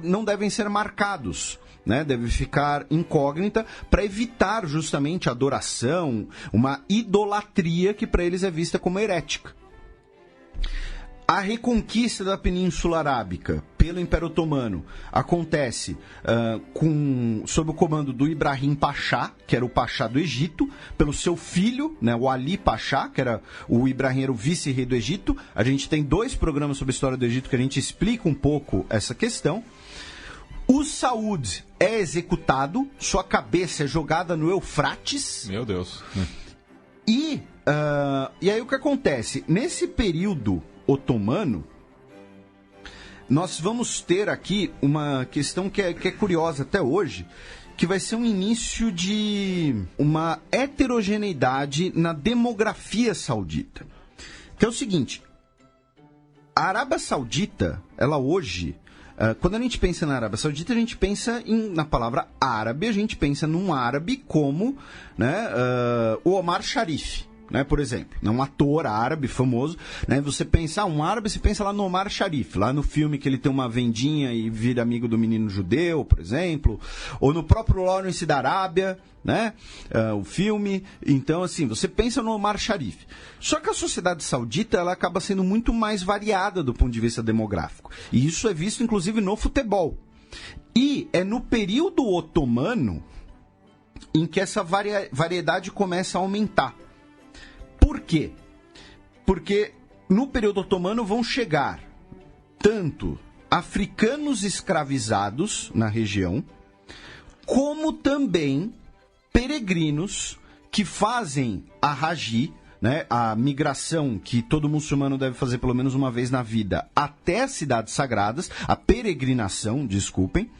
não devem ser marcados, né? Deve ficar incógnita para evitar justamente a adoração, uma idolatria que para eles é vista como herética. A reconquista da Península Arábica pelo Império Otomano acontece sob o comando do Ibrahim Pasha, que era o Pasha do Egito, pelo seu filho, né, o Ali Pasha, que era o Ibrahim, era o vice-rei do Egito. A gente tem 2 programas sobre a história do Egito que a gente explica um pouco essa questão. O Saud é executado, sua cabeça é jogada no Eufrates. Meu Deus. E aí o que acontece? Nesse período otomano, nós vamos ter aqui uma questão que é curiosa até hoje, que vai ser um início de uma heterogeneidade na demografia saudita. Que é o seguinte, a Arábia Saudita, ela hoje, quando a gente pensa na Arábia Saudita, a gente pensa na palavra árabe, a gente pensa num árabe como, né, o Omar Sharif, né, por exemplo, um ator árabe famoso, né, você pensa, um árabe, você pensa lá no Omar Sharif, lá no filme que ele tem uma vendinha e vira amigo do menino judeu, por exemplo, ou no próprio Lawrence da Arábia, né, o filme. Então, assim, você pensa no Omar Sharif. Só que a sociedade saudita, ela acaba sendo muito mais variada do ponto de vista demográfico, e isso é visto inclusive no futebol. E é no período otomano em que essa variedade começa a aumentar. Por quê? Porque no período otomano vão chegar tanto africanos escravizados na região, como também peregrinos que fazem a Haji, né, a migração que todo muçulmano deve fazer pelo menos uma vez na vida até as cidades sagradas, a peregrinação, desculpem.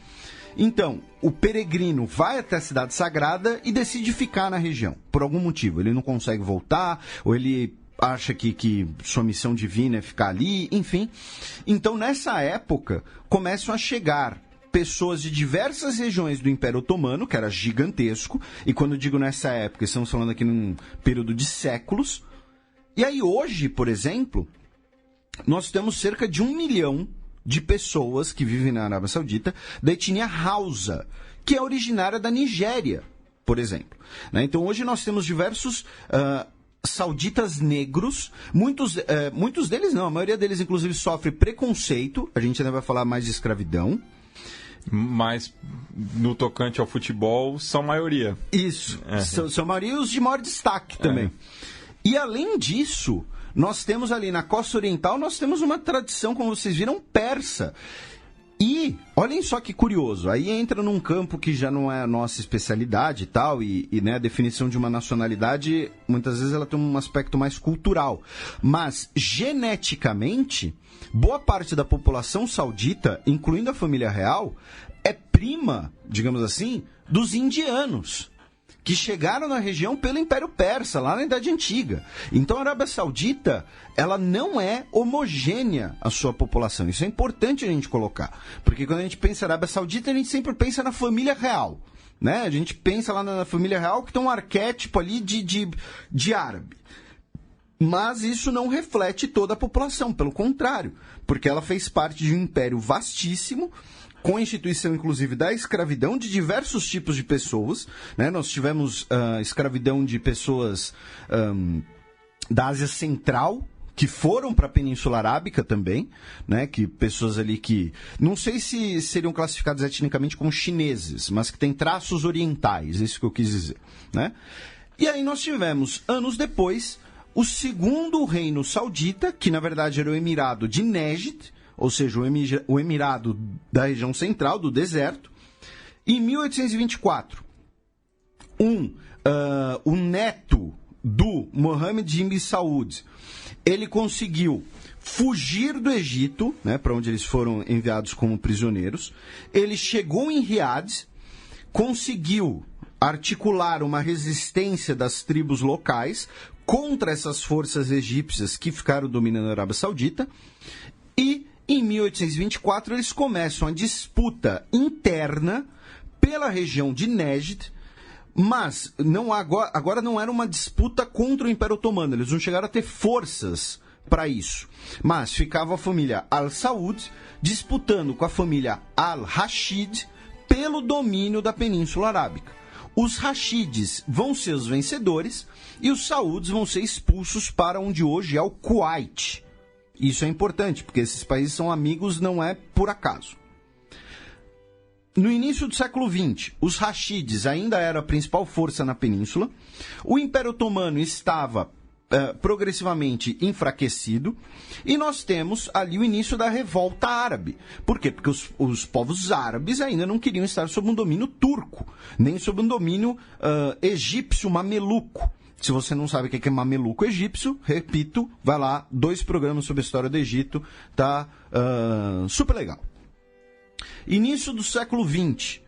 Então, o peregrino vai até a cidade sagrada e decide ficar na região, por algum motivo. Ele não consegue voltar, ou ele acha que sua missão divina é ficar ali, enfim. Então, nessa época, começam a chegar pessoas de diversas regiões do Império Otomano, que era gigantesco, e quando eu digo nessa época, estamos falando aqui num período de séculos. E aí, hoje, por exemplo, nós temos cerca de 1 milhão de pessoas que vivem na Arábia Saudita, da etnia Hausa, que é originária da Nigéria, por exemplo. Né? Então, hoje nós temos diversos sauditas negros, muitos deles não, a maioria deles, inclusive, sofre preconceito, a gente ainda vai falar mais de escravidão. Mas, no tocante ao futebol, são maioria. Isso, são maioria os de maior destaque também. E, além disso, nós temos ali na costa oriental, nós temos uma tradição, como vocês viram, persa. E, olhem só que curioso, aí entra num campo que já não é a nossa especialidade e tal, né, a definição de uma nacionalidade, muitas vezes ela tem um aspecto mais cultural. Mas, geneticamente, boa parte da população saudita, incluindo a família real, é prima, digamos assim, dos indianos, que chegaram na região pelo Império Persa, lá na Idade Antiga. Então a Arábia Saudita, ela não é homogênea a sua população. Isso é importante a gente colocar. Porque quando a gente pensa na Arábia Saudita, a gente sempre pensa na família real. Né? A gente pensa lá na família real que tem um arquétipo ali de árabe. Mas isso não reflete toda a população, pelo contrário. Porque ela fez parte de um império vastíssimo, com a instituição, inclusive, da escravidão de diversos tipos de pessoas. Né? Nós tivemos escravidão de pessoas da Ásia Central, que foram para a Península Arábica também, né? Que pessoas ali que, não sei se seriam classificados etnicamente como chineses, mas que têm traços orientais, isso que eu quis dizer. Né? E aí nós tivemos, anos depois, o segundo reino saudita, que na verdade era o Emirado de Najd, ou seja, o Emirado da região central, do deserto. Em 1824, o neto do Mohammed bin Saud, ele conseguiu fugir do Egito, né, para onde eles foram enviados como prisioneiros. Ele chegou em Riad, conseguiu articular uma resistência das tribos locais contra essas forças egípcias que ficaram dominando a Arábia Saudita. E, em 1824, eles começam a disputa interna pela região de Najd, mas agora não era uma disputa contra o Império Otomano, eles não chegaram a ter forças para isso. Mas ficava a família Al-Saud disputando com a família Al-Rashid pelo domínio da Península Arábica. Os Rashides vão ser os vencedores e os Saúdes vão ser expulsos para onde hoje é o Kuwait. Isso é importante, porque esses países são amigos, não é por acaso. No início do século XX, os Rashides ainda eram a principal força na península. O Império Otomano estava progressivamente enfraquecido, e nós temos ali o início da revolta árabe. Por quê? Porque os povos árabes ainda não queriam estar sob um domínio turco, nem sob um domínio egípcio, mameluco. Se você não sabe o que é mameluco egípcio, repito, vai lá, 2 programas sobre a história do Egito, tá super legal. Início do século XX,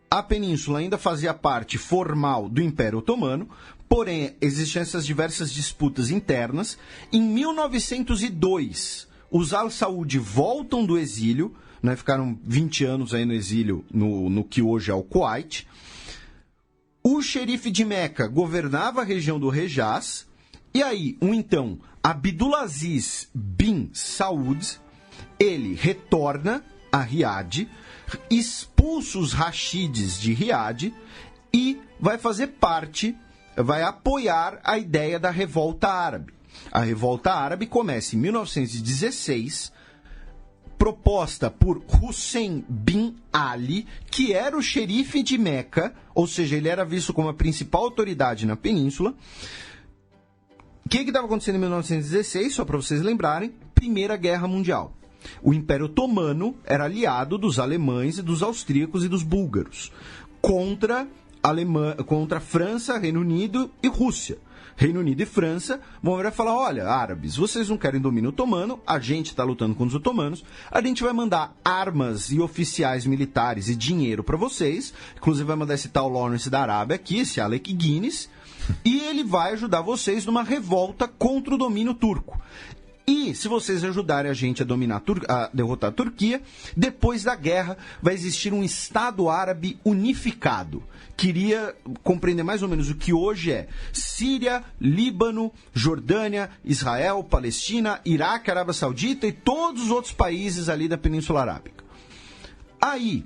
a península ainda fazia parte formal do Império Otomano, porém existiam essas diversas disputas internas. Em 1902, os Al-Saud voltam do exílio, né, ficaram 20 anos aí no exílio, no que hoje é o Kuwait. O xerife de Meca governava a região do Hejaz, e aí, então, Abdulaziz bin Saud, ele retorna a Riad, expulsa os Rashides de Riad e vai fazer parte, vai apoiar a ideia da revolta árabe. A revolta árabe começa em 1916, proposta por Hussein bin Ali, que era o xerife de Meca, ou seja, ele era visto como a principal autoridade na península. O que estava acontecendo em 1916, só para vocês lembrarem? Primeira Guerra Mundial. O Império Otomano era aliado dos alemães e dos austríacos e dos búlgaros contra a França, Reino Unido e Rússia. Reino Unido e França vão virar e falar: olha, árabes, vocês não querem domínio otomano, a gente está lutando contra os otomanos, a gente vai mandar armas e oficiais militares e dinheiro para vocês, inclusive vai mandar esse tal Lawrence da Arábia aqui, esse Alec Guinness, e ele vai ajudar vocês numa revolta contra o domínio turco. E se vocês ajudarem a gente a derrotar a Turquia, depois da guerra vai existir um Estado árabe unificado. Queria compreender mais ou menos o que hoje é Síria, Líbano, Jordânia, Israel, Palestina, Iraque, Arábia Saudita e todos os outros países ali da Península Arábica. Aí,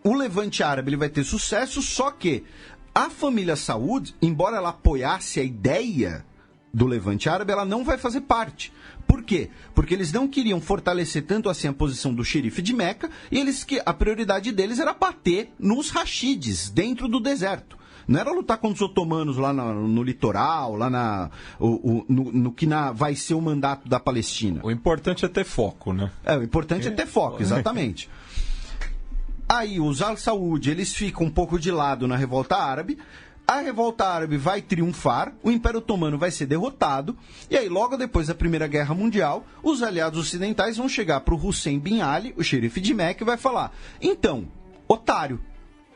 o Levante Árabe ele vai ter sucesso, só que a família Saud, embora ela apoiasse a ideia do Levante Árabe, ela não vai fazer parte. Por quê? Porque eles não queriam fortalecer tanto assim a posição do xerife de Meca, e a prioridade deles era bater nos Rashides, dentro do deserto. Não era lutar contra os otomanos lá no litoral, lá no que vai ser o mandato da Palestina. O importante é ter foco, né? O importante é ter foco, exatamente. Aí os Al-Saud, eles ficam um pouco de lado na revolta árabe. A revolta árabe vai triunfar, o Império Otomano vai ser derrotado, e aí logo depois da Primeira Guerra Mundial, os aliados ocidentais vão chegar para o Hussein bin Ali, o xerife de Meca, e vai falar: então, otário,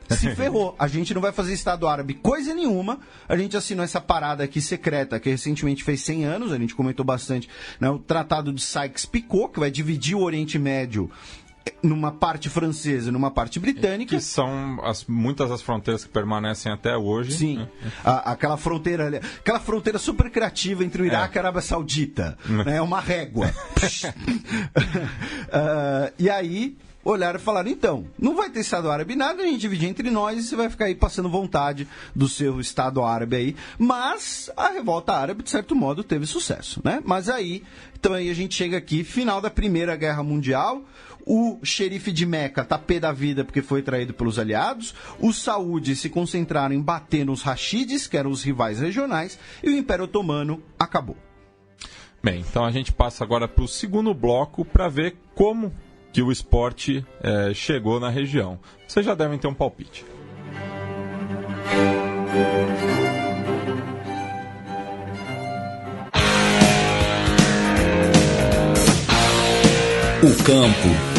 se ferrou, a gente não vai fazer Estado Árabe coisa nenhuma, a gente assinou essa parada aqui secreta, que recentemente fez 100 anos, a gente comentou bastante, né, o Tratado de Sykes-Picot, que vai dividir o Oriente Médio numa parte francesa e numa parte britânica. Que são muitas das fronteiras que permanecem até hoje. Sim. Né? Aquela fronteira super criativa entre o Iraque e a Arábia Saudita. É uma régua. E aí, olharam e falaram, então, não vai ter Estado Árabe nada, a gente divide entre nós e você vai ficar aí passando vontade do seu Estado Árabe aí. Mas a revolta árabe, de certo modo, teve sucesso, né? Mas aí, então aí a gente chega aqui, final da Primeira Guerra Mundial, o xerife de Meca tá pé da vida porque foi traído pelos aliados, os saúdes se concentraram em bater nos Rashides, que eram os rivais regionais, e o Império Otomano acabou. Bem, então a gente passa agora para o segundo bloco para ver como que o esporte chegou na região. Vocês já devem ter um palpite. O campo.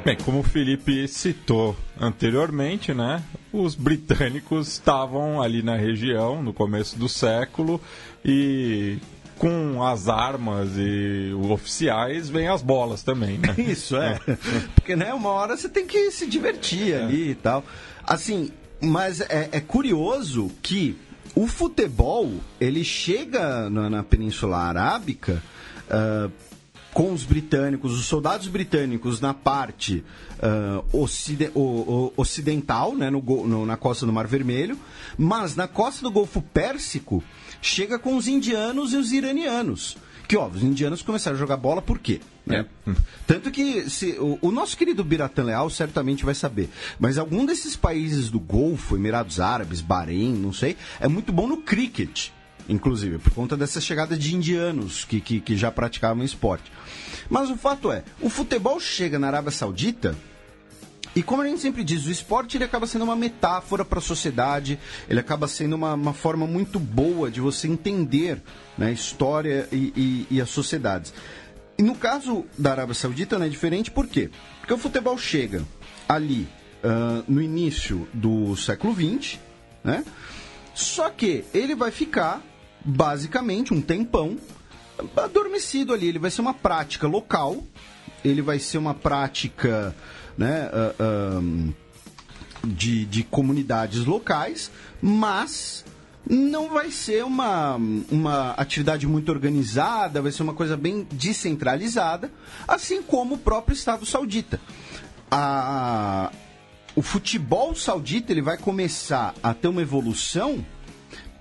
Bem, como o Felipe citou anteriormente, né, os britânicos estavam ali na região no começo do século e com as armas e oficiais vêm as bolas também, né? Isso, porque, né, uma hora você tem que se divertir ali e tal. Assim, mas é curioso que o futebol, ele chega na Península Arábica com os britânicos, os soldados britânicos na parte ocidental, né, na costa do Mar Vermelho, mas na costa do Golfo Pérsico chega com os indianos e os iranianos. Que, ó, os indianos começaram a jogar bola por quê? Né? Tanto que o nosso querido Biratan Leal certamente vai saber, mas algum desses países do Golfo, Emirados Árabes, Bahrein, não sei, é muito bom no cricket, inclusive, por conta dessa chegada de indianos que já praticavam esporte. Mas o fato é, o futebol chega na Arábia Saudita e, como a gente sempre diz, o esporte ele acaba sendo uma metáfora para a sociedade, ele acaba sendo uma forma muito boa de você entender, né, a história e as sociedades. E no caso da Arábia Saudita não é diferente, por quê? Porque o futebol chega ali no início do século XX, né? Só que ele vai ficar basicamente um tempão adormecido ali. Ele vai ser uma prática local, ele vai ser uma prática, né, de comunidades locais, mas não vai ser uma atividade muito organizada, vai ser uma coisa bem descentralizada, assim como o próprio Estado Saudita. O futebol saudita ele vai começar a ter uma evolução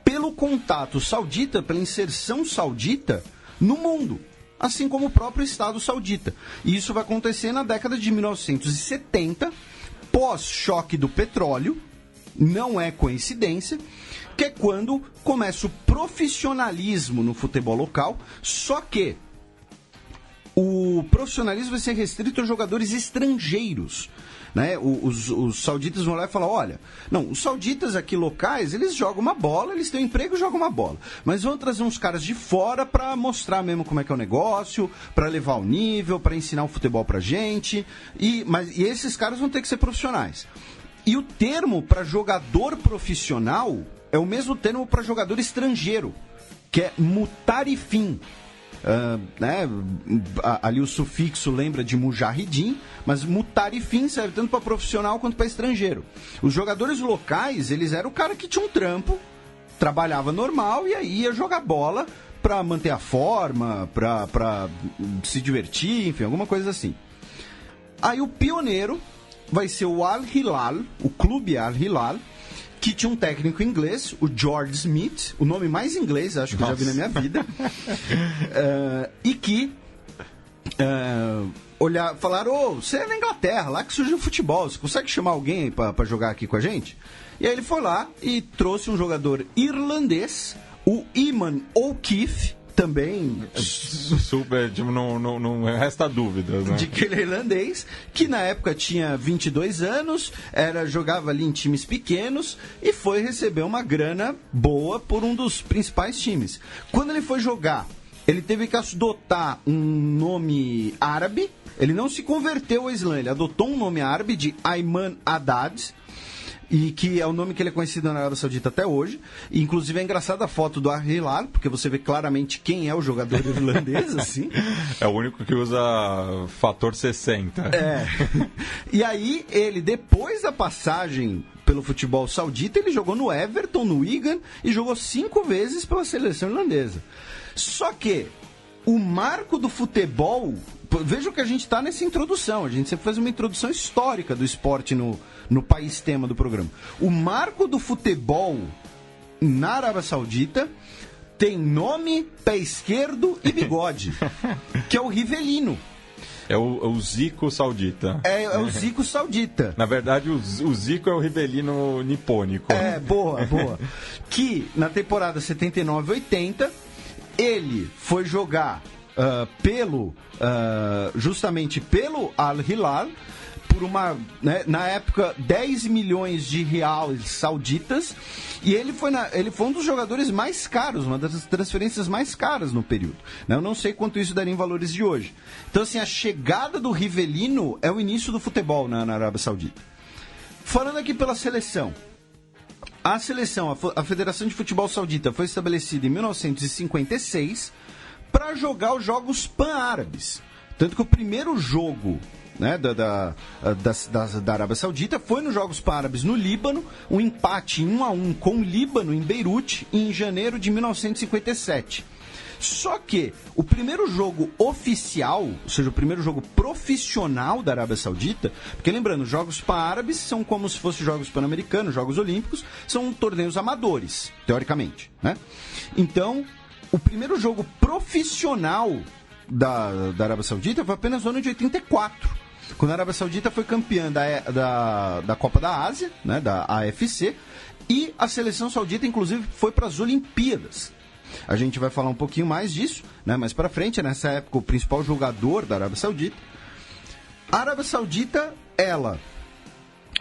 pelo contato saudita, pela inserção saudita no mundo, assim como o próprio Estado Saudita. E isso vai acontecer na década de 1970, pós-choque do petróleo, não é coincidência, que é quando começa o profissionalismo no futebol local, só que o profissionalismo vai ser restrito a jogadores estrangeiros. Né? Os sauditas vão lá e falar, olha, não, os sauditas aqui locais, eles jogam uma bola, eles têm um emprego e jogam uma bola, mas vão trazer uns caras de fora para mostrar mesmo como é que é o negócio, para levar o nível, para ensinar o futebol pra gente, e esses caras vão ter que ser profissionais. E o termo para jogador profissional é o mesmo termo para jogador estrangeiro, que é mutarifin. Né? Ali o sufixo lembra de mujahidin, mas mutarifin serve tanto para profissional quanto para estrangeiro. Os jogadores locais, eles eram o cara que tinha um trampo, trabalhava normal e aí ia jogar bola para manter a forma, para se divertir, enfim, alguma coisa assim. Aí o pioneiro vai ser o Al Hilal, o clube Al Hilal, que tinha um técnico inglês, o George Smith, o nome mais inglês, acho que eu já vi na minha vida, e que falaram, você é na Inglaterra, lá que surgiu o futebol, você consegue chamar alguém para jogar aqui com a gente? E aí ele foi lá e trouxe um jogador irlandês, o Eamon O'Keefe, também super, tipo, não resta dúvidas, né? De que ele é irlandês, que na época tinha 22 anos, jogava ali em times pequenos e foi receber uma grana boa por um dos principais times. Quando ele foi jogar, ele teve que adotar um nome árabe, ele não se converteu ao Islã, ele adotou um nome árabe de Ayman Haddad, e que é o nome que ele é conhecido na Arábia Saudita até hoje. E, inclusive, é engraçada a foto do Al Hilal, porque você vê claramente quem é o jogador irlandês, assim. É o único que usa fator 60. E aí, ele, depois da passagem pelo futebol saudita, ele jogou no Everton, no Wigan, e jogou 5 vezes pela seleção irlandesa. Só que o marco do futebol... Vejam que a gente está nessa introdução. A gente sempre faz uma introdução histórica do esporte no país tema do programa. O marco do futebol na Arábia Saudita tem nome, pé esquerdo e bigode, que é o Rivelino. É o Zico saudita. É o Zico saudita. Na verdade, o Zico é o Rivelino nipônico. Boa. Que na temporada 79-80 ele foi jogar justamente pelo Al Hilal por uma, né, na época, 10 milhões de reais sauditas, e ele foi um dos jogadores mais caros, uma das transferências mais caras no período, né? Eu não sei quanto isso daria em valores de hoje. Então, assim, a chegada do Rivelino é o início do futebol na Arábia Saudita. Falando aqui pela seleção. A seleção, a Federação de Futebol Saudita, foi estabelecida em 1956 para jogar os Jogos Pan-Árabes. Tanto que o primeiro jogo, né, da Arábia Saudita foi nos Jogos Pan-Árabes no Líbano, um empate 1-1 com o Líbano em Beirute em janeiro de 1957. Só que o primeiro jogo oficial, ou seja, o primeiro jogo profissional da Arábia Saudita, porque lembrando, os Jogos Pan-Árabes são como se fossem Jogos Pan-Americanos, Jogos Olímpicos, são torneios amadores, teoricamente, né? Então, o primeiro jogo profissional da Arábia Saudita foi apenas no ano de 84, quando a Arábia Saudita foi campeã da Copa da Ásia, né, da AFC, e a seleção saudita, inclusive, foi para as Olimpíadas. A gente vai falar um pouquinho mais disso, né, mais para frente. Nessa época, o principal jogador da Arábia Saudita. A Arábia Saudita, ela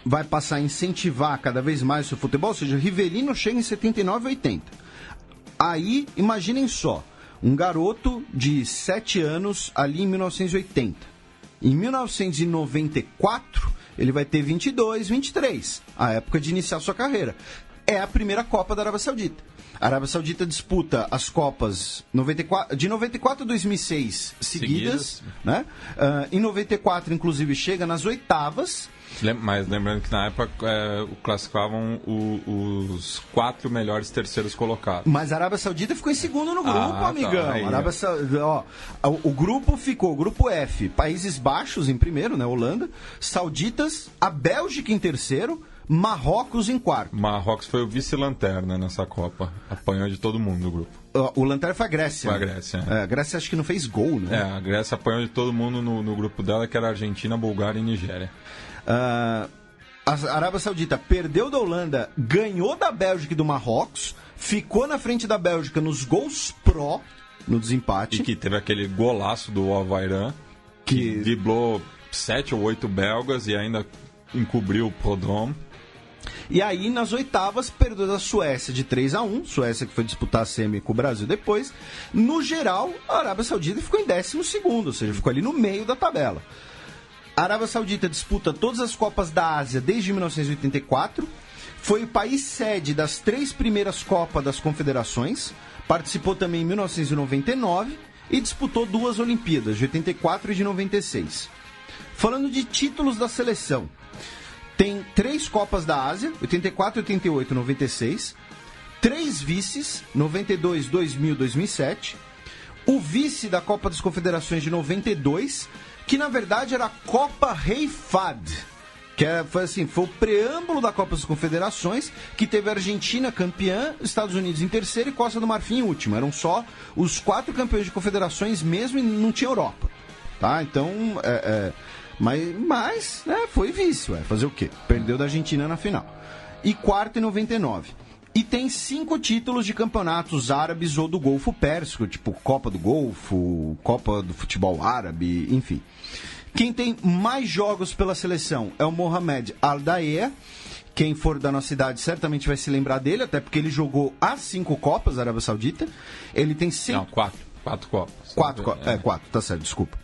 vai passar a incentivar cada vez mais o seu futebol, ou seja, o Rivelino chega em 79 e 80. Aí, imaginem só, um garoto de 7 anos ali em 1980. Em 1994, ele vai ter 22, 23, a época de iniciar sua carreira. É a primeira Copa da Arábia Saudita. A Arábia Saudita disputa as Copas de 94 a 2006 seguidas. Né? Em 94, inclusive, chega nas oitavas. Mas lembrando que na época classificavam os 4 melhores terceiros colocados. Mas a Arábia Saudita ficou em segundo no grupo, amigão. Tá, o grupo ficou, o grupo F, Países Baixos em primeiro, né, Holanda, Sauditas, a Bélgica em terceiro, Marrocos em quarto. Marrocos foi o vice-lanterna nessa Copa. Apanhou de todo mundo no grupo. O lanterna foi a Grécia. Foi a Grécia. A Grécia acho que não fez gol, né? A Grécia apanhou de todo mundo no grupo dela, que era Argentina, Bulgária e Nigéria. A Arábia Saudita perdeu da Holanda, ganhou da Bélgica e do Marrocos, ficou na frente da Bélgica nos gols pró, no desempate. E que teve aquele golaço do Avairan, que driblou 7 ou 8 belgas e ainda encobriu o Prodome. E aí, nas oitavas, perdeu da Suécia de 3-1, Suécia que foi disputar a semi com o Brasil depois. No geral, a Arábia Saudita ficou em 12º, ou seja, ficou ali no meio da tabela. A Arábia Saudita disputa todas as Copas da Ásia desde 1984, foi o país sede das 3 primeiras Copas das Confederações, participou também em 1999 e disputou 2 Olimpíadas, de 84 e de 96. Falando de títulos da seleção, tem 3 Copas da Ásia, 84, 88 e 96, 3 vices, 92, 2000 e 2007, o vice da Copa das Confederações de 92, que na verdade era a Copa Rei Fahd, que foi o preâmbulo da Copa das Confederações, que teve a Argentina campeã, Estados Unidos em terceiro e Costa do Marfim em último. Eram só os 4 campeões de confederações mesmo e não tinha Europa. Tá? Então, mas né, foi vice, fazer o quê? Perdeu da Argentina na final. E quarto em 99. E tem 5 títulos de campeonatos árabes ou do Golfo Pérsico, tipo Copa do Golfo, Copa do Futebol Árabe, enfim. Quem tem mais jogos pela seleção é o Mohamed Al-Daea. Quem for da nossa idade certamente vai se lembrar dele, até porque ele jogou as 5 Copas da Arábia Saudita. Ele tem 100... Não, 4 Copas. 4, tá certo, desculpa.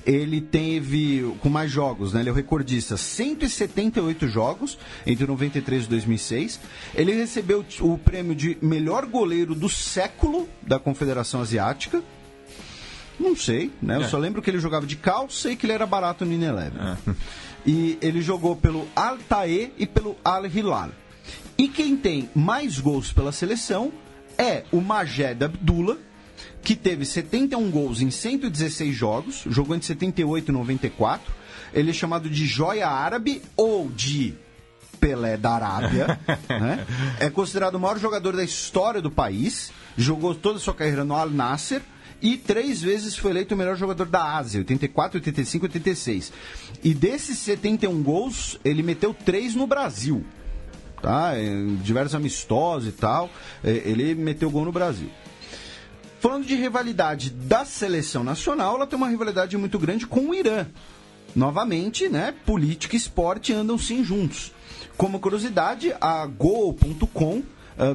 ele teve, com mais jogos, né? Ele é o recordista, 178 jogos entre 93 e 2006. Ele recebeu o prêmio de melhor goleiro do século da Confederação Asiática. Não sei, né? Eu só lembro que ele jogava de calça e que ele era barato no Ineleven. E ele jogou pelo Al-Tae e pelo Al-Hilal. E quem tem mais gols pela seleção é o Majed Abdullah, que teve 71 gols em 116 jogos, jogou entre 78 e 94. Ele é chamado de joia árabe ou de Pelé da Arábia. Né? É considerado o maior jogador da história do país, jogou toda a sua carreira no Al Nassr e 3 vezes foi eleito o melhor jogador da Ásia, 84, 85 e 86. E desses 71 gols, ele meteu 3 no Brasil. Tá? Em diversos amistosos e tal, ele meteu gol no Brasil. Falando de rivalidade da seleção nacional, ela tem uma rivalidade muito grande com o Irã. Novamente, né, política e esporte andam sim juntos. Como curiosidade, a Goal.com,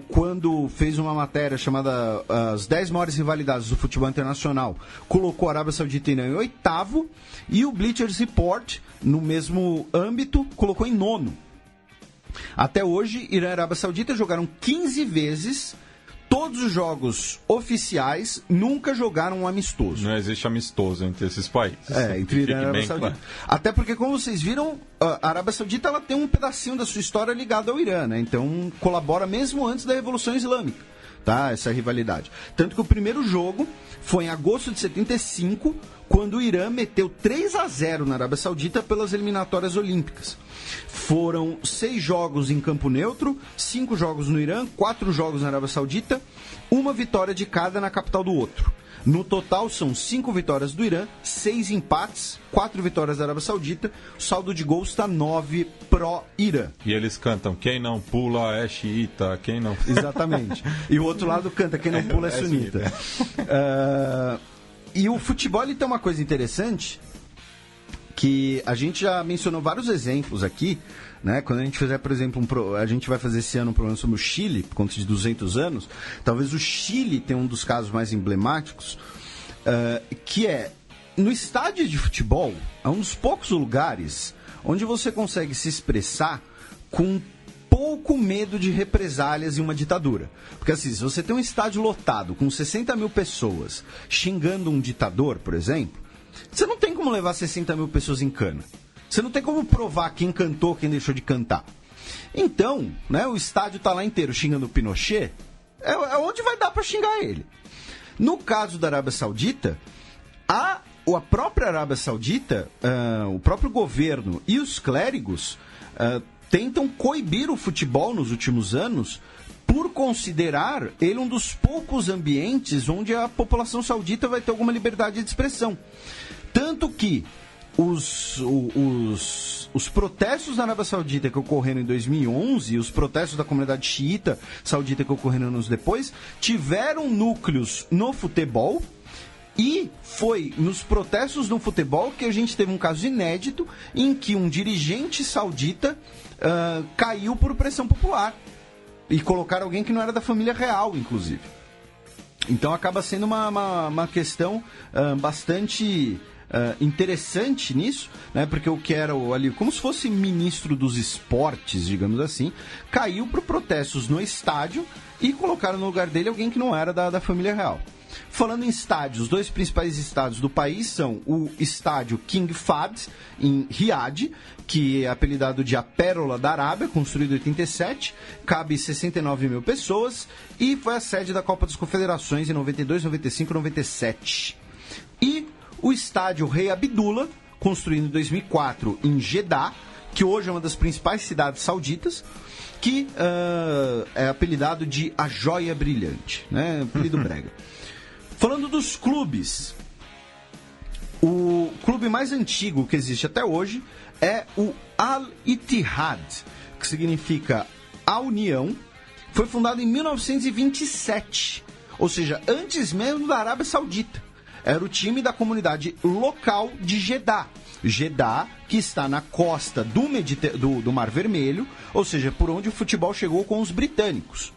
quando fez uma matéria chamada As 10 maiores rivalidades do futebol internacional, colocou a Arábia Saudita e Irã em 8º, e o Bleachers Report, no mesmo âmbito, colocou em 9º. Até hoje, Irã e Arábia Saudita jogaram 15 vezes. Todos os jogos oficiais nunca jogaram um amistoso. Não existe amistoso entre esses países. Entre Irã e Arábia Saudita. Até porque, como vocês viram, a Arábia Saudita ela tem um pedacinho da sua história ligado ao Irã, né? Então colabora mesmo antes da Revolução Islâmica, tá? Essa rivalidade. Tanto que o primeiro jogo foi em agosto de 75, quando o Irã meteu 3-0 na Arábia Saudita pelas eliminatórias olímpicas. Foram 6 jogos em campo neutro, 5 jogos no Irã, 4 jogos na Arábia Saudita, 1 vitória de cada na capital do outro. No total são 5 vitórias do Irã, 6 empates, 4 vitórias da Arábia Saudita. O saldo de gols está 9 pró-Irã. E eles cantam, quem não pula é xiita, quem não... Exatamente. E o outro lado canta, quem não pula é sunita. E o futebol ele tem uma coisa interessante, que a gente já mencionou vários exemplos aqui, né? Quando a gente fizer, por exemplo, a gente vai fazer esse ano um programa sobre o Chile, por conta de 200 anos, talvez o Chile tenha um dos casos mais emblemáticos, que é, no estádio de futebol, é um dos poucos lugares onde você consegue se expressar com pouco medo de represálias em uma ditadura. Porque assim, se você tem um estádio lotado com 60 mil pessoas xingando um ditador, por exemplo, você não tem como levar 60 mil pessoas em cana. Você não tem como provar quem cantou, quem deixou de cantar. Então, né, o estádio tá lá inteiro xingando o Pinochet, é onde vai dar para xingar ele. No caso da Arábia Saudita, a própria Arábia Saudita, o próprio governo e os clérigos tentam coibir o futebol nos últimos anos por considerar ele um dos poucos ambientes onde a população saudita vai ter alguma liberdade de expressão. Tanto que os protestos na Arábia Saudita que ocorreram em 2011 e os protestos da comunidade xiita saudita que ocorreram anos depois tiveram núcleos no futebol. E foi nos protestos no futebol que a gente teve um caso inédito em que um dirigente saudita caiu por pressão popular. E colocaram alguém que não era da família real, inclusive. Então acaba sendo uma questão bastante interessante nisso, né? Porque o que era ali, como se fosse ministro dos esportes, digamos assim, caiu por protestos no estádio e colocaram no lugar dele alguém que não era da família real. Falando em estádios, os 2 principais estádios do país são o estádio King Fahd, em Riad, que é apelidado de a Pérola da Arábia, construído em 87, cabe 69 mil pessoas, e foi a sede da Copa das Confederações em 92, 95 e 97. E o estádio Rei Abdullah, construído em 2004 em Jeddah, que hoje é uma das principais cidades sauditas, que é apelidado de a Joia Brilhante, né? Apelido brega. Falando dos clubes, o clube mais antigo que existe até hoje é o Al-Ittihad, que significa a União. Foi fundado em 1927, ou seja, antes mesmo da Arábia Saudita. Era o time da comunidade local de Jeddah. Jeddah, que está na costa do Mar Vermelho, ou seja, por onde o futebol chegou com os britânicos.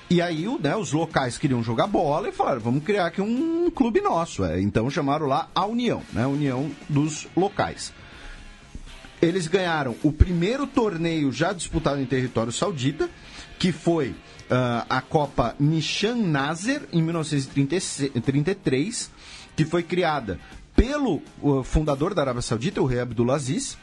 E aí os locais queriam jogar bola e falaram, vamos criar aqui um clube nosso. Então chamaram lá a União, né? A União dos locais. Eles ganharam o primeiro torneio já disputado em território saudita, que foi a Copa Nishan Nasser, em 1933, que foi criada pelo fundador da Arábia Saudita, o rei Abdulaziz,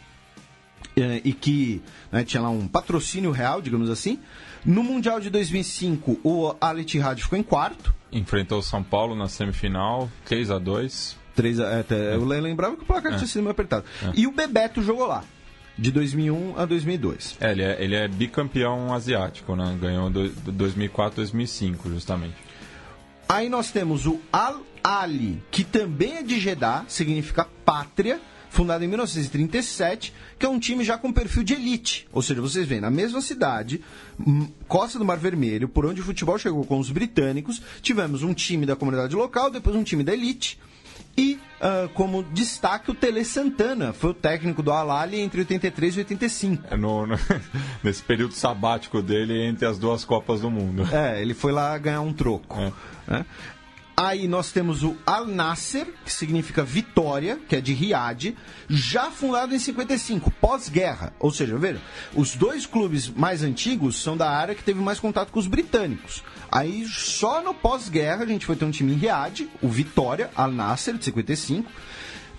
e que tinha lá um patrocínio real, digamos assim. No Mundial de 2005, o Al Ittihad ficou em quarto. Enfrentou o São Paulo na semifinal, 3-2. Eu lembrava que o placar tinha sido meio apertado. E o Bebeto jogou lá, de 2001 a 2002. Ele é bicampeão asiático, né? Ganhou 2004, 2005, justamente. Aí nós temos o Al-Ali, que também é de Jeddah, significa pátria, fundado em 1937, que é um time já com perfil de elite. Ou seja, vocês veem, na mesma cidade, costa do Mar Vermelho, por onde o futebol chegou com os britânicos, tivemos um time da comunidade local, depois um time da elite. E, como destaque, o Tele Santana foi o técnico do Al-Ali entre 83 e 85. Nesse período sabático dele entre as duas Copas do Mundo. Ele foi lá ganhar um troco. Aí nós temos o Al-Nasser, que significa vitória, que é de Riad, já fundado em 55, pós-guerra. Ou seja, veja, os dois clubes mais antigos são da área que teve mais contato com os britânicos. Aí só no pós-guerra a gente foi ter um time em Riad, o Vitória, Al-Nasser, de 55.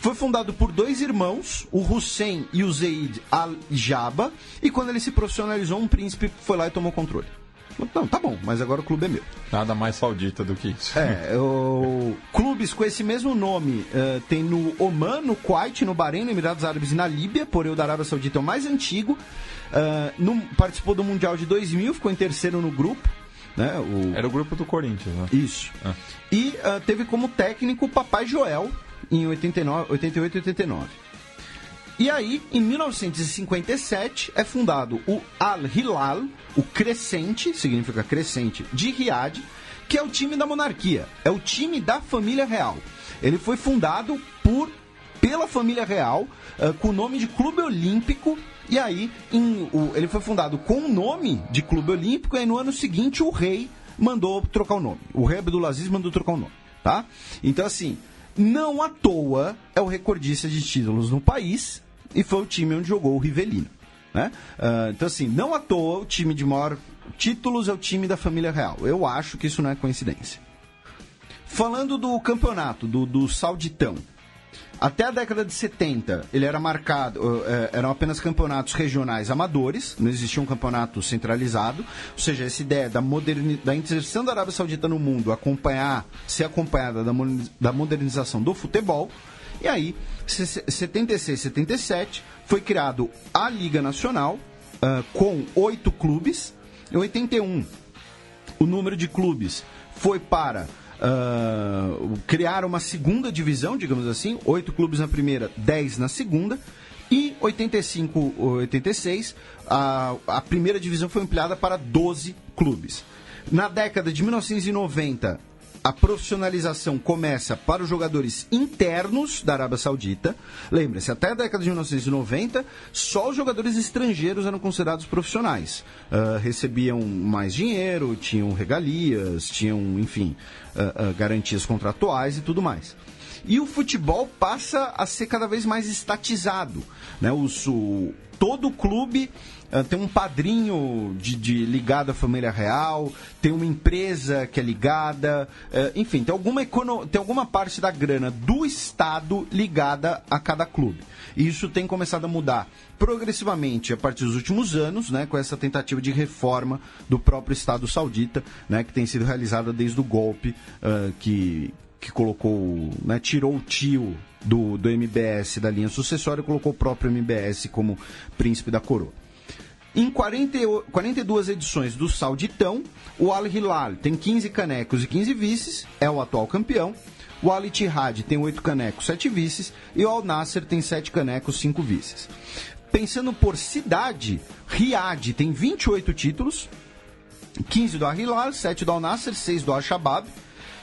Foi fundado por dois irmãos, o Hussein e o Zeid Al-Jaba, e quando ele se profissionalizou, um príncipe foi lá e tomou controle. Não, tá bom, mas agora o clube é meu. Nada mais saudita do que isso. Clubes com esse mesmo nome tem no Oman, no Kuwait, no Bahrein, no Emirados Árabes e na Líbia, porém o da Arábia Saudita é o mais antigo. Participou do Mundial de 2000, ficou em terceiro no grupo. Né? Era o grupo do Corinthians, né? Isso. E teve como técnico o Papai Joel em 88 e 89. E aí, em 1957, é fundado o Al-Hilal, o Crescente, significa crescente, de Riad, que é o time da monarquia, é o time da família real. Ele foi fundado pela família real, com o nome de Clube Olímpico, e aí ele foi fundado com o nome de Clube Olímpico, e aí no ano seguinte o rei mandou trocar o nome. O rei Abdulaziz mandou trocar o nome, tá? Então, assim, não à toa é o recordista de títulos no país, e foi o time onde jogou o Rivelino, né? Então, assim, não à toa o time de maior títulos é o time da família real. Eu acho que isso não é coincidência. Falando do campeonato, do Sauditão, até a década de 70, ele era marcado, eram apenas campeonatos regionais amadores, não existia um campeonato centralizado, ou seja, essa ideia da inserção da Arábia Saudita no mundo ser acompanhada da modernização do futebol. E aí, 76, 77, foi criado a Liga Nacional, com 8 clubes. Em 81, o número de clubes foi para criar uma segunda divisão, digamos assim, 8 clubes na primeira, 10 na segunda. E 85, 86, a primeira divisão foi ampliada para 12 clubes. Na década de 1990, a profissionalização começa para os jogadores internos da Arábia Saudita. Lembre-se, até a década de 1990, só os jogadores estrangeiros eram considerados profissionais. Recebiam mais dinheiro, tinham regalias, tinham, enfim, garantias contratuais e tudo mais. E o futebol passa a ser cada vez mais estatizado, né? Todo clube tem um padrinho ligado à família real, tem uma empresa que é ligada, enfim, tem alguma parte da grana do Estado ligada a cada clube. E isso tem começado a mudar progressivamente a partir dos últimos anos, né, com essa tentativa de reforma do próprio Estado saudita, né, que tem sido realizada desde o golpe que colocou, né, tirou o tio do MBS da linha sucessória e colocou o próprio MBS como príncipe da coroa. Em 42 edições do Sauditão, o Al-Hilal tem 15 canecos e 15 vices, é o atual campeão. O Al Ittihad tem 8 canecos, 7 vices. E o Al-Nasser tem 7 canecos, 5 vices. Pensando por cidade, Riad tem 28 títulos, 15 do Al-Hilal, 7 do Al-Nasser, 6 do Al-Shabaab.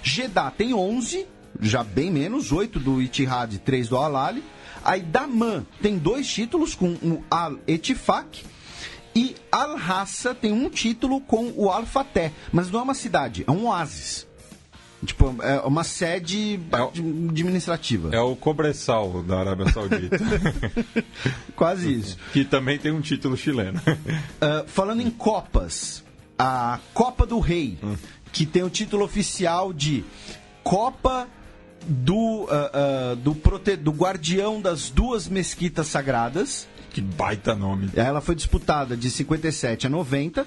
Jeddah tem 11, já bem menos, 8 do Ittihad, 3 do Al-Ali. Aí Daman tem 2 títulos com o Al-Etifaq. E Al-Hassa tem um título com o Al-Fateh, mas não é uma cidade, é um oásis. Tipo, é uma sede administrativa. É o Cobressal da Arábia Saudita. Quase isso. Que também tem um título chileno. Falando em Copas, a Copa do Rei, que tem o título oficial de Copa do Guardião das Duas Mesquitas Sagradas. Que baita nome. Ela foi disputada de 57 a 90.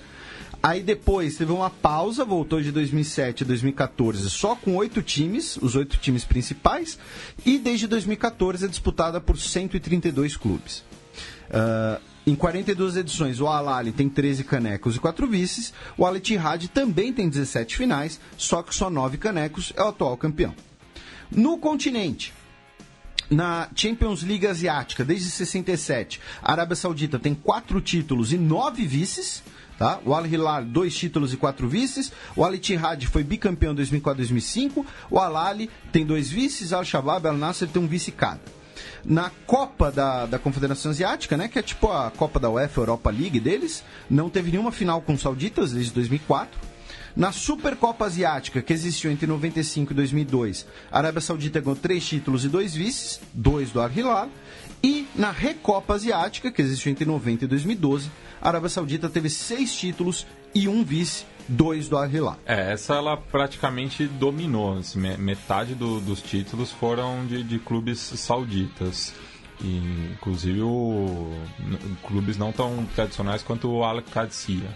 Aí depois teve uma pausa, voltou de 2007 a 2014 só com 8 times, os 8 times principais. E desde 2014 é disputada por 132 clubes. Em 42 edições, o Al-Ahly tem 13 canecos e 4 vices. O Al-Ittihad também tem 17 finais, só que só 9 canecos, é o atual campeão. No continente, na Champions League Asiática, desde 67, a Arábia Saudita tem 4 títulos e 9 vices. Tá? O Al-Hilal, 2 títulos e 4 vices. O Al-Ittihad foi bicampeão em 2004-2005. O Al-Ahly tem 2 vices. Al-Shabaab e Al-Nassr tem um vice cada. Na Copa da Confederação Asiática, né, que é tipo a Copa da UEFA, Europa League deles, não teve nenhuma final com os sauditas desde 2004. Na Supercopa Asiática, que existiu entre 95 e 2002, a Arábia Saudita ganhou 3 títulos e 2 vices, 2 do Al-Hilal. E na Recopa Asiática, que existiu entre 90 e 2012, a Arábia Saudita teve 6 títulos e 1 vice, 2 do Al-Hilal. Essa ela praticamente dominou. Assim, metade dos títulos foram de clubes sauditas. E, inclusive clubes não tão tradicionais quanto o Al-Qadsiya.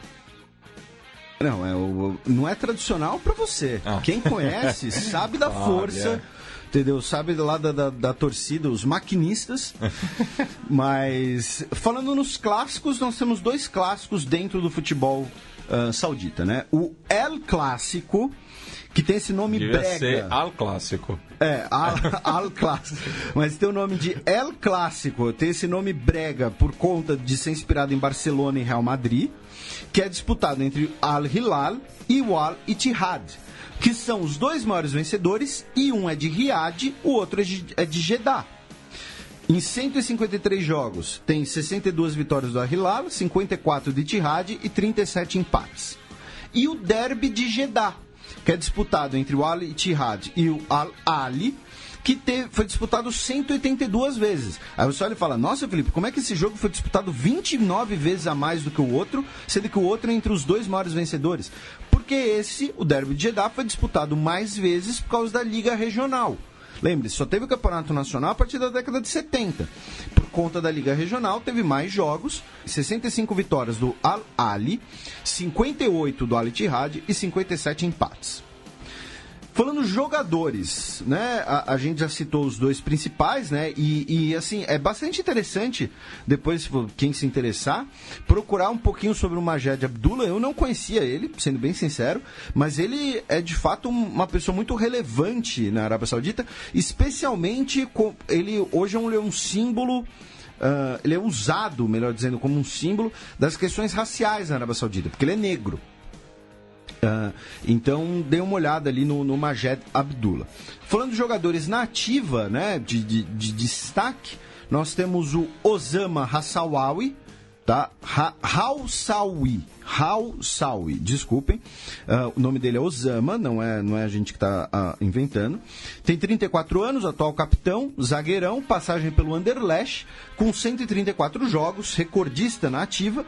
Não é tradicional pra você. Quem conhece sabe da força, entendeu? Sabe lá da torcida, os maquinistas. Mas, falando nos clássicos, nós temos 2 clássicos dentro do futebol saudita, né? O El Clássico, que tem esse nome Devia brega. ser Al Clássico. Al Clássico. Mas tem o nome de El Clássico, tem esse nome brega por conta de ser inspirado em Barcelona e Real Madrid, que é disputado entre Al-Hilal e o Al-Ittihad, que são os 2 maiores vencedores, e um é de Riad, o outro é de Jeddah. Em 153 jogos, tem 62 vitórias do Al-Hilal, 54 do Ittihad e 37 empates. E o Derby de Jeddah, que é disputado entre o Al-Ittihad e o Al-Ahly, que foi disputado 182 vezes. Aí você olha e fala, nossa, Felipe, como é que esse jogo foi disputado 29 vezes a mais do que o outro, sendo que o outro é entre os 2 maiores vencedores? Porque o Derby de Jeddah, foi disputado mais vezes por causa da Liga Regional. Lembre-se, só teve o Campeonato Nacional a partir da década de 70. Por conta da Liga Regional, teve mais jogos, 65 vitórias do Al-Ahly, 58 do Al-Ittihad e 57 empates. Falando jogadores, né? A gente já citou os 2 principais, né? E assim, é bastante interessante, depois, quem se interessar, procurar um pouquinho sobre o Majed Abdullah. Eu não conhecia ele, sendo bem sincero, mas ele é de fato uma pessoa muito relevante na Arábia Saudita, especialmente ele hoje é um símbolo. Ele é usado, melhor dizendo, como um símbolo das questões raciais na Arábia Saudita, porque ele é negro. Então dê uma olhada ali no Majed Abdullah. Falando de jogadores na ativa, né, de destaque, nós temos o Osama Hassawawi, tá? Hawsawi, desculpem. O nome dele é Osama, não é a gente que está inventando. Tem 34 anos, atual capitão, zagueirão, passagem pelo Anderlecht, com 134 jogos, recordista na ativa.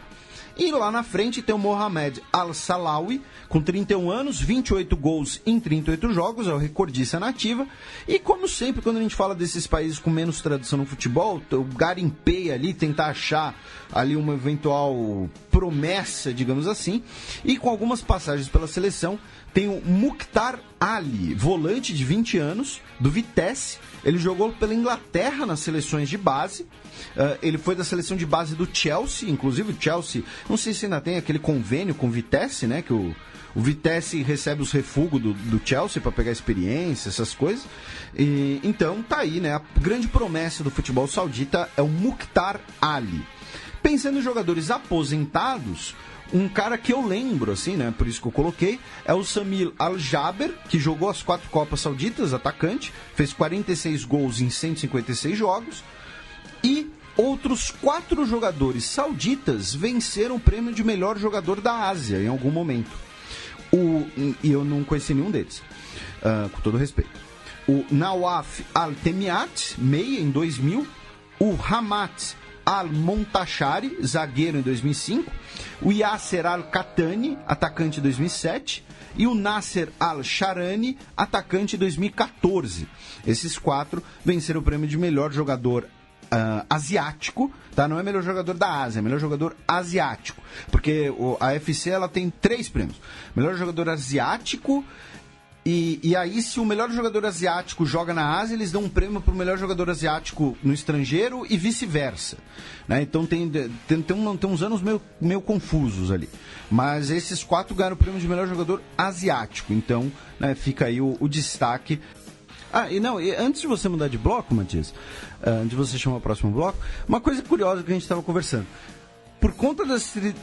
E lá na frente tem o Mohamed Al-Salawi, com 31 anos, 28 gols em 38 jogos, é o recordista na ativa. E como sempre, quando a gente fala desses países com menos tradição no futebol, eu garimpei ali, tentar achar ali uma eventual promessa, digamos assim. E com algumas passagens pela seleção, tem o Mukhtar Ali, volante de 20 anos, do Vitesse. Ele jogou pela Inglaterra nas seleções de base. Ele foi da seleção de base do Chelsea. Inclusive o Chelsea, não sei se ainda tem aquele convênio com o Vitesse, né? Que o Vitesse recebe os refugos do Chelsea para pegar experiência, essas coisas. Então tá aí, né? A grande promessa do futebol saudita é o Mukhtar Ali. Pensando em jogadores aposentados, um cara que eu lembro, assim, né? Por isso que eu coloquei, é o Samir Al-Jaber, que jogou as 4 Copas Sauditas, atacante, fez 46 gols em 156 jogos. E outros 4 jogadores sauditas venceram o prêmio de melhor jogador da Ásia em algum momento. E eu não conheci nenhum deles, com todo respeito. O Nawaf Al-Temiat, meia, em 2000. O Hamat Al-Montashari, zagueiro, em 2005. O Yasser Al-Khatani, atacante, em 2007. E o Nasser Al-Sharani, atacante, em 2014. Esses 4 venceram o prêmio de melhor jogador asiático, tá? Não é melhor jogador da Ásia, é melhor jogador asiático. Porque a AFC ela tem 3 prêmios. Melhor jogador asiático. E aí, se o melhor jogador asiático joga na Ásia, eles dão um prêmio para o melhor jogador asiático no estrangeiro e vice-versa, né? Então tem uns anos meio confusos ali. Mas esses 4 ganharam o prêmio de melhor jogador asiático. Então, né, fica aí o destaque. E antes de você mudar de bloco, Matias, antes de você chamar o próximo bloco, uma coisa curiosa que a gente estava conversando. Por conta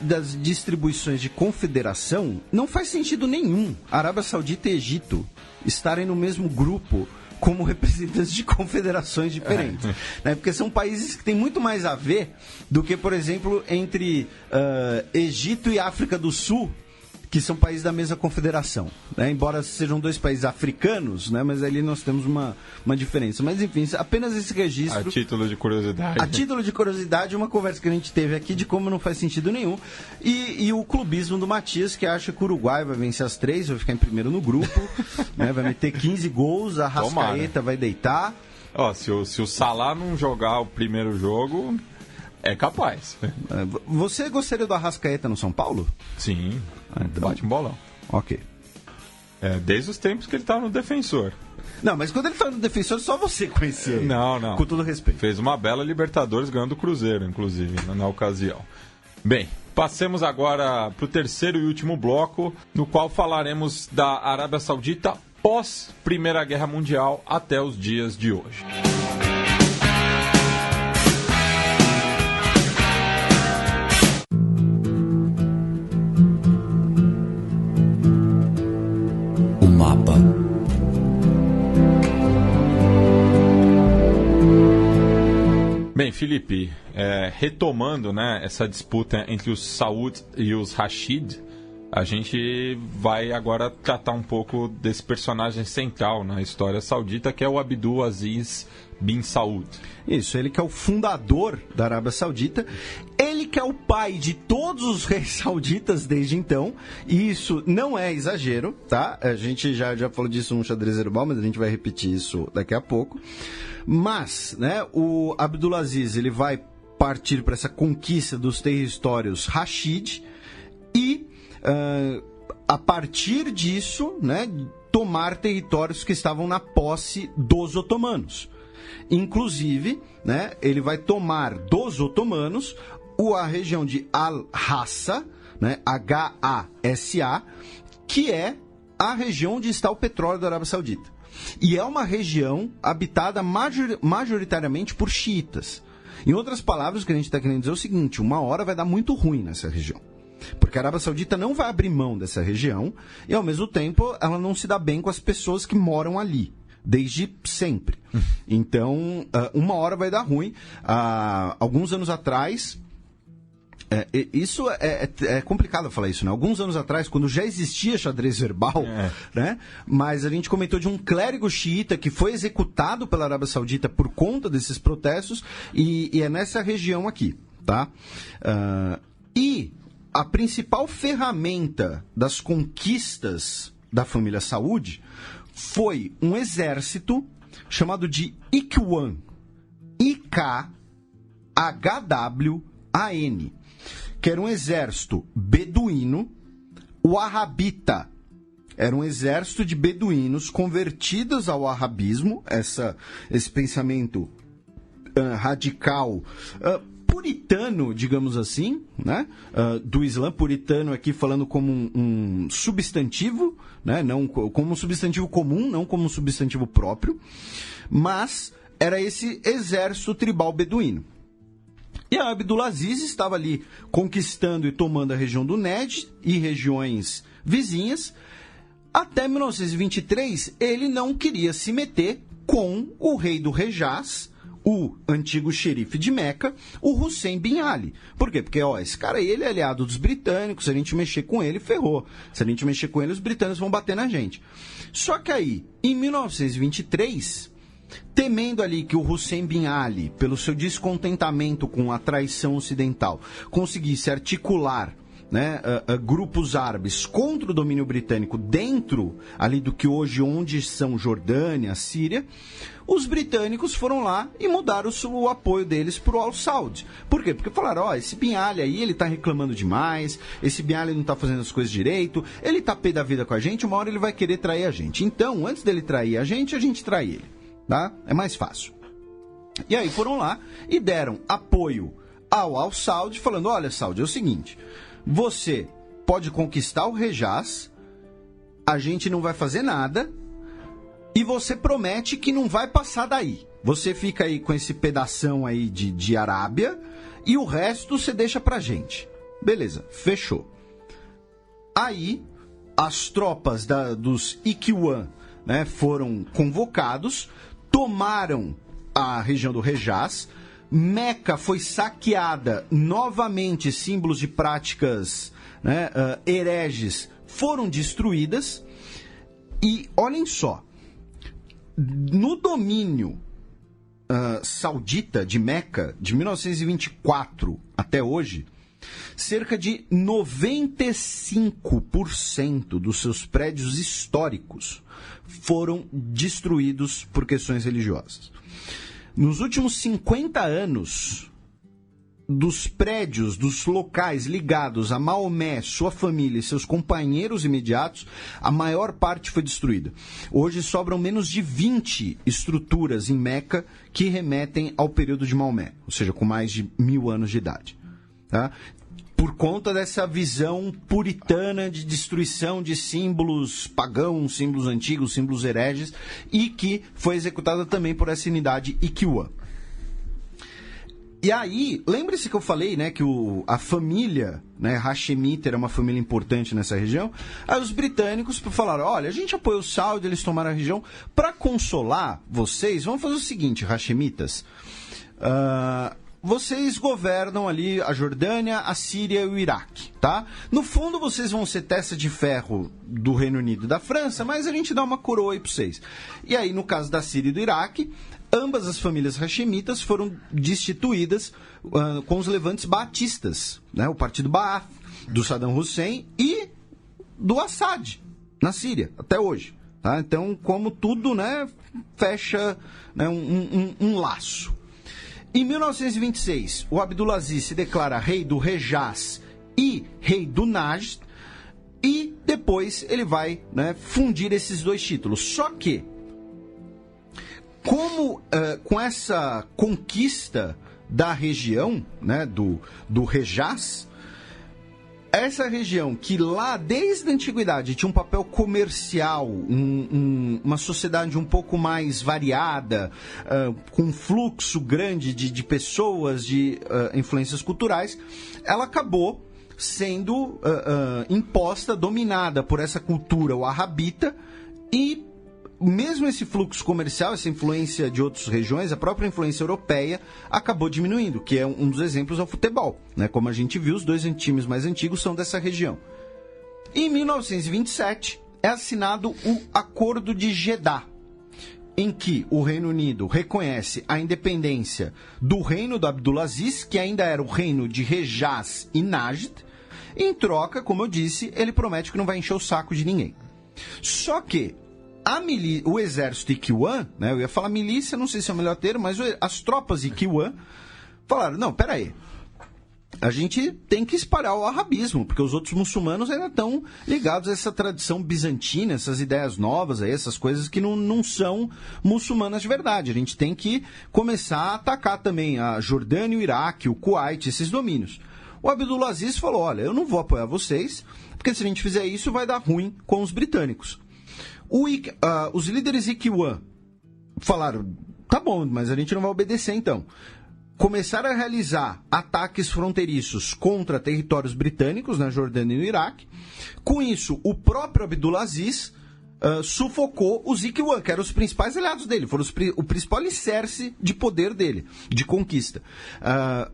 das distribuições de confederação, não faz sentido nenhum Arábia Saudita e Egito estarem no mesmo grupo como representantes de confederações diferentes. Né? Porque são países que têm muito mais a ver do que, por exemplo, entre Egito e África do Sul, que são países da mesma confederação, né? Embora sejam 2 países africanos, né? Mas ali nós temos uma diferença. Mas enfim, apenas esse registro... A título de curiosidade. A título de curiosidade, uma conversa que a gente teve aqui de como não faz sentido nenhum. E o clubismo do Matias, que acha que o Uruguai vai vencer as 3, vai ficar em primeiro no grupo, né? Vai meter 15 gols, a Arrascaeta vai deitar. Se o Salah não jogar o primeiro jogo... É capaz. Você gostaria do Arrascaeta no São Paulo? Sim. Então... Bate um bolão. Ok. Desde os tempos que ele estava no Defensor. Não, mas quando ele estava no Defensor, só você conhecia ele. Não. Com todo respeito. Fez uma bela Libertadores ganhando o Cruzeiro, inclusive, na ocasião. Bem, passemos agora para o terceiro e último bloco, no qual falaremos da Arábia Saudita pós Primeira Guerra Mundial até os dias de hoje. Bem, Felipe, retomando, né, essa disputa entre os Saud e os Rashid, a gente vai agora tratar um pouco desse personagem central na história saudita, que é o Abdul Aziz bin Saud. Isso, ele que é o fundador da Arábia Saudita, ele que é o pai de todos os reis sauditas desde então, e isso não é exagero, tá? A gente já falou disso no Xadrez Herbal, mas a gente vai repetir isso daqui a pouco. Mas, né, o Abdulaziz, ele vai partir para essa conquista dos territórios Rashid e, a partir disso, né, tomar territórios que estavam na posse dos otomanos. Inclusive, né, ele vai tomar dos otomanos a região de Al-Hassa, né, H-A-S-A, que é a região onde está o petróleo da Arábia Saudita. E é uma região habitada majoritariamente por xiitas. Em outras palavras, o que a gente está querendo dizer é o seguinte: uma hora vai dar muito ruim nessa região. Porque a Arábia Saudita não vai abrir mão dessa região e, ao mesmo tempo, ela não se dá bem com as pessoas que moram ali, desde sempre. Então, uma hora vai dar ruim. Alguns anos atrás... isso é complicado falar isso, né? Alguns anos atrás, quando já existia xadrez verbal, né? Mas a gente comentou de um clérigo xiita que foi executado pela Arábia Saudita por conta desses protestos, e é nessa região aqui, tá? E a principal ferramenta das conquistas da família Saud foi um exército chamado de Ikhwan, I-K-H-W-A-N, que era um exército beduíno, wahhabita. Era um exército de beduínos convertidos ao wahhabismo, esse pensamento radical, puritano, digamos assim, né? Do Islã, puritano aqui falando como um substantivo, né? Não como um substantivo comum, não como um substantivo próprio, mas era esse exército tribal beduíno. E a Abdulaziz estava ali conquistando e tomando a região do Najd e regiões vizinhas. Até 1923, ele não queria se meter com o rei do Hejaz, o antigo xerife de Meca, o Hussein bin Ali. Por quê? Porque, esse cara aí, ele é aliado dos britânicos, se a gente mexer com ele, ferrou. Se a gente mexer com ele, os britânicos vão bater na gente. Só que aí, em 1923, temendo ali que o Hussein bin Ali, pelo seu descontentamento com a traição ocidental, conseguisse articular, né, grupos árabes contra o domínio britânico dentro ali do que hoje onde são Jordânia, Síria, os britânicos foram lá e mudaram o apoio deles para o Al-Saud. Por quê? Porque falaram, esse Bin Ali aí, ele está reclamando demais, esse Bin Ali não está fazendo as coisas direito, ele está pé da vida com a gente, uma hora ele vai querer trair a gente. Então, antes dele trair a gente trai ele, tá? É mais fácil. E aí foram lá e deram apoio ao Al-Saud, falando, olha, Saud, é o seguinte, você pode conquistar o Hejaz, a gente não vai fazer nada, e você promete que não vai passar daí. Você fica aí com esse pedação aí de Arábia, e o resto você deixa pra gente. Beleza, fechou. Aí, as tropas dos Ikhwan, né, foram convocados, tomaram a região do Hejaz, Meca foi saqueada novamente, símbolos de práticas, né, hereges foram destruídas. E olhem só, no domínio saudita de Meca, de 1924 até hoje, cerca de 95% dos seus prédios históricos foram destruídos por questões religiosas. Nos últimos 50 anos, dos prédios, dos locais ligados a Maomé, sua família e seus companheiros imediatos, a maior parte foi destruída. Hoje sobram menos de 20 estruturas em Meca que remetem ao período de Maomé, ou seja, com mais de 1000 anos de idade. Tá? Por conta dessa visão puritana de destruição de símbolos pagãos, símbolos antigos, símbolos hereges, e que foi executada também por essa unidade Ikhwan. E aí, lembre-se que eu falei, né, que a família, né, Hashemita era uma família importante nessa região. Aí os britânicos falaram, olha, a gente apoia o Saud, eles tomaram a região. Para consolar vocês, vamos fazer o seguinte, Hashemitas. Vocês governam ali a Jordânia, a Síria e o Iraque, tá? No fundo, vocês vão ser testa de ferro do Reino Unido e da França, mas a gente dá uma coroa aí para vocês. E aí, no caso da Síria e do Iraque, ambas as famílias hashemitas foram destituídas com os levantes baatistas, né? O partido Baath, do Saddam Hussein e do Assad, na Síria, até hoje. Tá? Então, como tudo, né, fecha, né, um laço. Em 1926, o Abdulaziz se declara rei do Hejaz e rei do Najd, e depois ele vai, né, fundir esses dois títulos. Só que, como com essa conquista da região, né, do Hejaz, essa região que lá desde a antiguidade tinha um papel comercial, uma sociedade um pouco mais variada, com um fluxo grande de pessoas, de influências culturais, ela acabou sendo imposta, dominada por essa cultura wahhabita, e mesmo esse fluxo comercial, essa influência de outras regiões, a própria influência europeia acabou diminuindo, que é um dos exemplos ao futebol, né? Como a gente viu, os dois times mais antigos são dessa região. Em 1927, é assinado o Acordo de Jeddah, em que o Reino Unido reconhece a independência do reino do Abdulaziz, que ainda era o reino de Hejaz e Najd. Em troca, como eu disse, ele promete que não vai encher o saco de ninguém. Só que o exército Ikhwan, né, eu ia falar milícia, não sei se é o melhor termo, mas as tropas Ikhwan falaram, não, peraí, a gente tem que espalhar o arabismo, porque os outros muçulmanos ainda estão ligados a essa tradição bizantina, essas ideias novas, essas coisas que não são muçulmanas de verdade. A gente tem que começar a atacar também a Jordânia, o Iraque, o Kuwait, esses domínios. O Abdulaziz falou, olha, eu não vou apoiar vocês, porque se a gente fizer isso vai dar ruim com os britânicos. Os líderes Ikhwan falaram, tá bom, mas a gente não vai obedecer então. Começaram a realizar ataques fronteiriços contra territórios britânicos na Jordânia e no Iraque. Com isso, o próprio Abdulaziz sufocou os Ikiwan, que eram os principais aliados dele, foram o principal alicerce de poder dele, de conquista.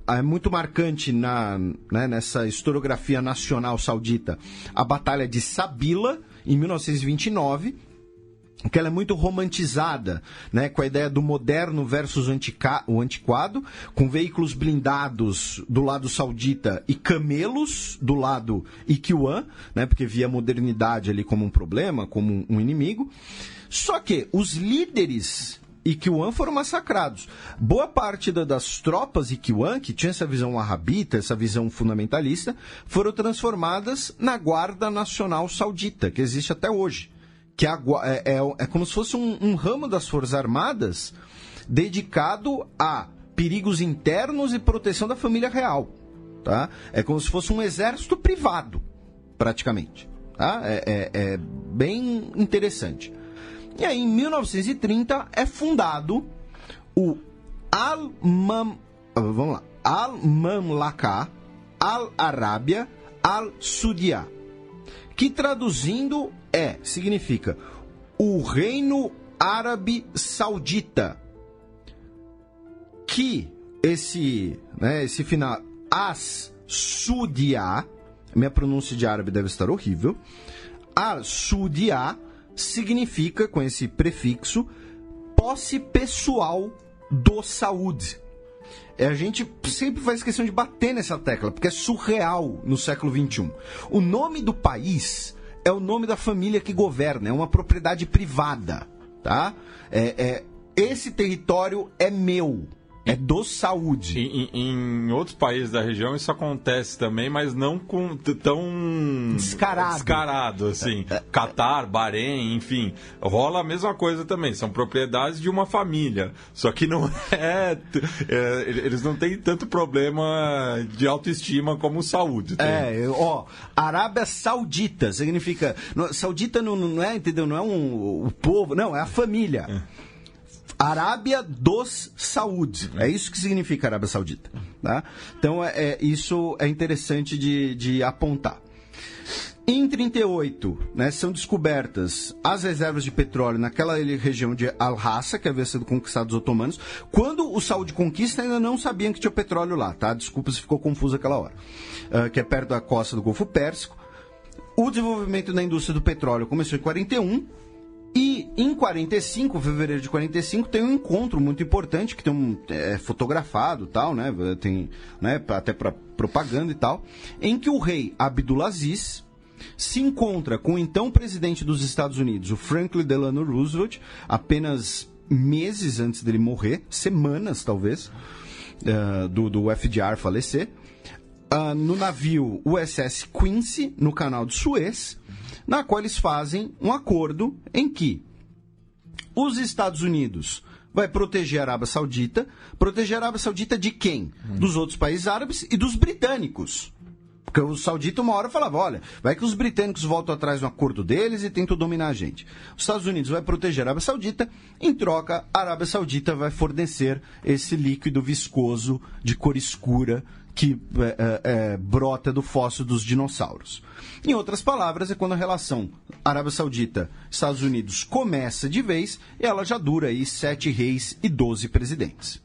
É muito marcante nessa historiografia nacional saudita a Batalha de Sabila, em 1929, que ela é muito romantizada, né, com a ideia do moderno versus o antiquado, com veículos blindados do lado saudita e camelos do lado Ikiwan, né, porque via a modernidade ali como um problema, como um inimigo. Só que os líderes Ikiwan foram massacrados. Boa parte das tropas Ikiwan, que tinha essa visão wahhabita, essa visão fundamentalista, foram transformadas na Guarda Nacional Saudita, que existe até hoje. Que é como se fosse um ramo das Forças Armadas dedicado a perigos internos e proteção da família real. Tá? É como se fosse um exército privado, praticamente. Tá? É bem interessante. E aí, em 1930, é fundado o Al-Mamlaka Al-Arábia Al-Sudia, que traduzindo significa o Reino Árabe Saudita, que esse final As-Sudia, minha pronúncia de árabe deve estar horrível, Al-Sudia significa, com esse prefixo, posse pessoal do Saúde. A gente sempre faz questão de bater nessa tecla, porque é surreal no século XXI. O nome do país é o nome da família que governa, é uma propriedade privada, tá? Esse território é meu, é do Saúde. Em outros países da região isso acontece também, mas não com tão descarado assim. Catar, Bahrein, enfim, rola a mesma coisa também. São propriedades de uma família, só que não eles não têm tanto problema de autoestima como o Saúde tem. Arábia Saudita significa... Saudita não é, entendeu? Não é o povo, não, é a família. Arábia dos Saúde. É isso que significa Arábia Saudita. Tá? Então, isso é interessante de apontar. Em 1938, né, são descobertas as reservas de petróleo naquela região de Al-Hassa, que havia sido conquistada dos otomanos. Quando o Saúde conquista, ainda não sabiam que tinha petróleo lá. Tá? Desculpa se ficou confuso aquela hora. Que é perto da costa do Golfo Pérsico. O desenvolvimento da indústria do petróleo começou em 1941. E em 45, fevereiro de 45, tem um encontro muito importante, que tem fotografado e tal, né? Tem, né, até para propaganda e tal, em que o rei Abdulaziz se encontra com o então presidente dos Estados Unidos, o Franklin Delano Roosevelt, apenas meses antes dele morrer, semanas talvez, do FDR falecer, no navio USS Quincy, no canal de Suez, na qual eles fazem um acordo em que os Estados Unidos vai proteger a Arábia Saudita. Proteger a Arábia Saudita de quem? Dos outros países árabes e dos britânicos. Porque o saudita uma hora falava, olha, vai que os britânicos voltam atrás no acordo deles e tentam dominar a gente. Os Estados Unidos vai proteger a Arábia Saudita, em troca a Arábia Saudita vai fornecer esse líquido viscoso de cor escura que brota do fóssil dos dinossauros. Em outras palavras, é quando a relação Arábia Saudita-Estados Unidos começa de vez, e ela já dura aí 7 reis e 12 presidentes.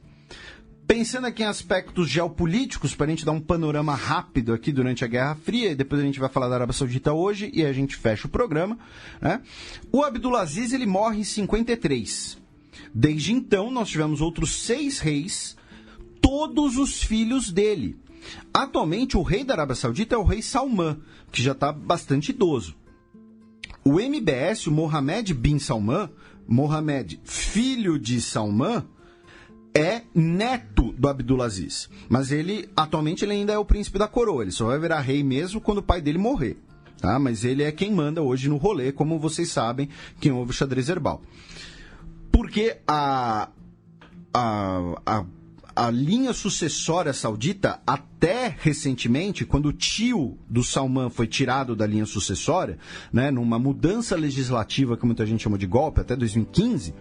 Pensando aqui em aspectos geopolíticos, para a gente dar um panorama rápido aqui durante a Guerra Fria, e depois a gente vai falar da Arábia Saudita hoje, e a gente fecha o programa, né? O Abdulaziz, ele morre em 53. Desde então, nós tivemos outros 6 reis, todos os filhos dele. Atualmente, o rei da Arábia Saudita é o rei Salman, que já está bastante idoso. O MBS, o Mohammed bin Salman, Mohammed, filho de Salman, é neto do Abdulaziz. Mas atualmente, ele ainda é o príncipe da coroa. Ele só vai virar rei mesmo quando o pai dele morrer. Tá? Mas ele é quem manda hoje no rolê, como vocês sabem, quem ouve o xadrez herbal. Porque a linha sucessória saudita, até recentemente, quando o tio do Salman foi tirado da linha sucessória, né, numa mudança legislativa que muita gente chama de golpe, até 2015,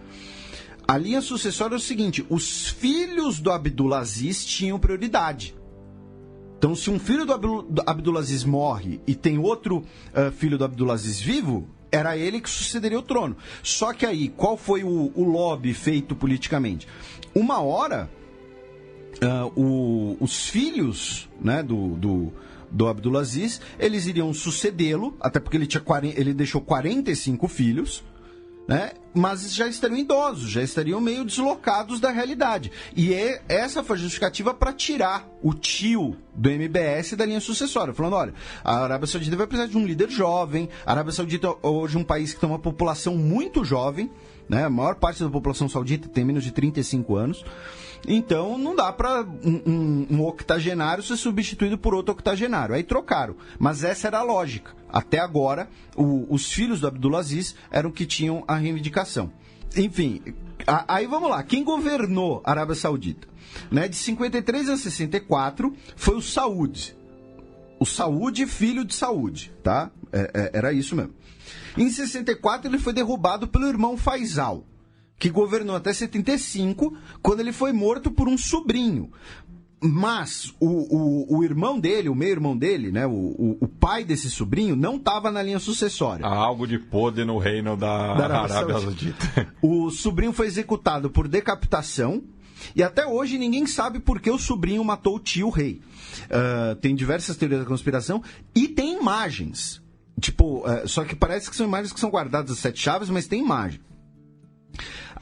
a linha sucessória é o seguinte: os filhos do Abdulaziz tinham prioridade. Então, se um filho do Abdulaziz morre e tem outro filho do Abdulaziz vivo, era ele que sucederia o trono. Só que aí, qual foi o lobby feito politicamente? Uma hora, os filhos, né, do Abdulaziz, eles iriam sucedê-lo, até porque ele deixou 45 filhos, né, mas já estariam idosos, já estariam meio deslocados da realidade. E essa foi a justificativa para tirar o tio do MBS da linha sucessória, falando, olha, a Arábia Saudita vai precisar de um líder jovem. A Arábia Saudita hoje é um país que tem uma população muito jovem, né, a maior parte da população saudita tem menos de 35 anos. Então, não dá para um octogenário ser substituído por outro octogenário. Aí trocaram. Mas essa era a lógica. Até agora, os filhos do Abdulaziz eram que tinham a reivindicação. Enfim, aí vamos lá. Quem governou a Arábia Saudita? Né, de 53 a 64 foi o Saúd. O Saúd, filho de Saúd, tá? Era isso mesmo. Em 64, ele foi derrubado pelo irmão Faisal, que governou até 75, quando ele foi morto por um sobrinho. Mas o irmão dele, o meio-irmão dele, né, o pai desse sobrinho, não estava na linha sucessória. Há algo de podre no reino da Arábia Saudita. O sobrinho foi executado por decapitação, e até hoje ninguém sabe por que o sobrinho matou o tio rei. Tem diversas teorias da conspiração, e tem imagens. Tipo, só que parece que são imagens que são guardadas às 7 chaves, mas tem imagem.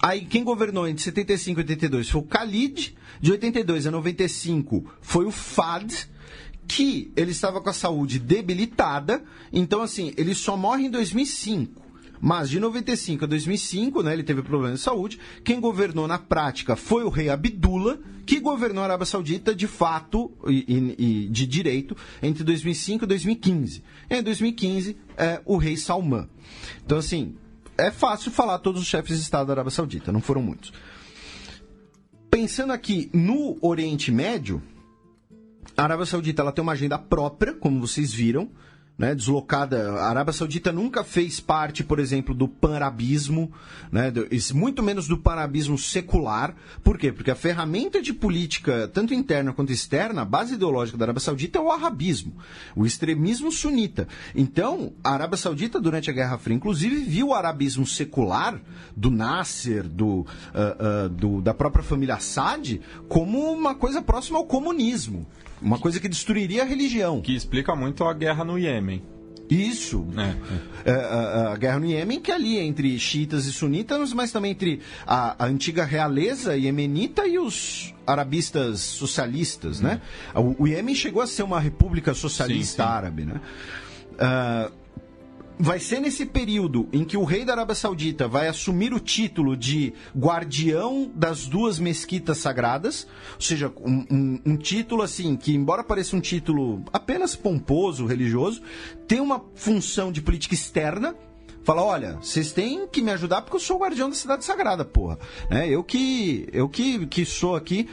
Aí quem governou entre 75 e 82 foi o Khalid, de 82 a 95 foi o Fad, que ele estava com a saúde debilitada, então assim, ele só morre em 2005. Mas de 95 a 2005, né, ele teve problemas de saúde. Quem governou na prática foi o rei Abdullah, que governou a Arábia Saudita de fato e de direito entre 2005 e 2015. Em 2015, o rei Salman. Então assim, é fácil falar todos os chefes de Estado da Arábia Saudita, não foram muitos. Pensando aqui no Oriente Médio, a Arábia Saudita ela tem uma agenda própria, como vocês viram, né, deslocada. A Arábia Saudita nunca fez parte, por exemplo, do panarabismo, né, muito menos do panarabismo secular. Por quê? Porque a ferramenta de política, tanto interna quanto externa, a base ideológica da Arábia Saudita é o arabismo, o extremismo sunita. Então, a Arábia Saudita, durante a Guerra Fria, inclusive, viu o arabismo secular do Nasser, da própria família Assad, como uma coisa próxima ao comunismo. Uma coisa que destruiria a religião. Que explica muito a guerra no Iêmen. Isso. A guerra no Iêmen, que é ali entre xiitas e sunitas, mas também entre a antiga realeza iemenita e os arabistas socialistas, né? O Iêmen chegou a ser uma república socialista árabe, né? Vai ser nesse período em que o rei da Arábia Saudita vai assumir o título de guardião das duas mesquitas sagradas, ou seja, um título assim que, embora pareça um título apenas pomposo, religioso, tem uma função de política externa. Fala, olha, vocês têm que me ajudar porque eu sou o guardião da cidade sagrada, porra. Eu que sou aqui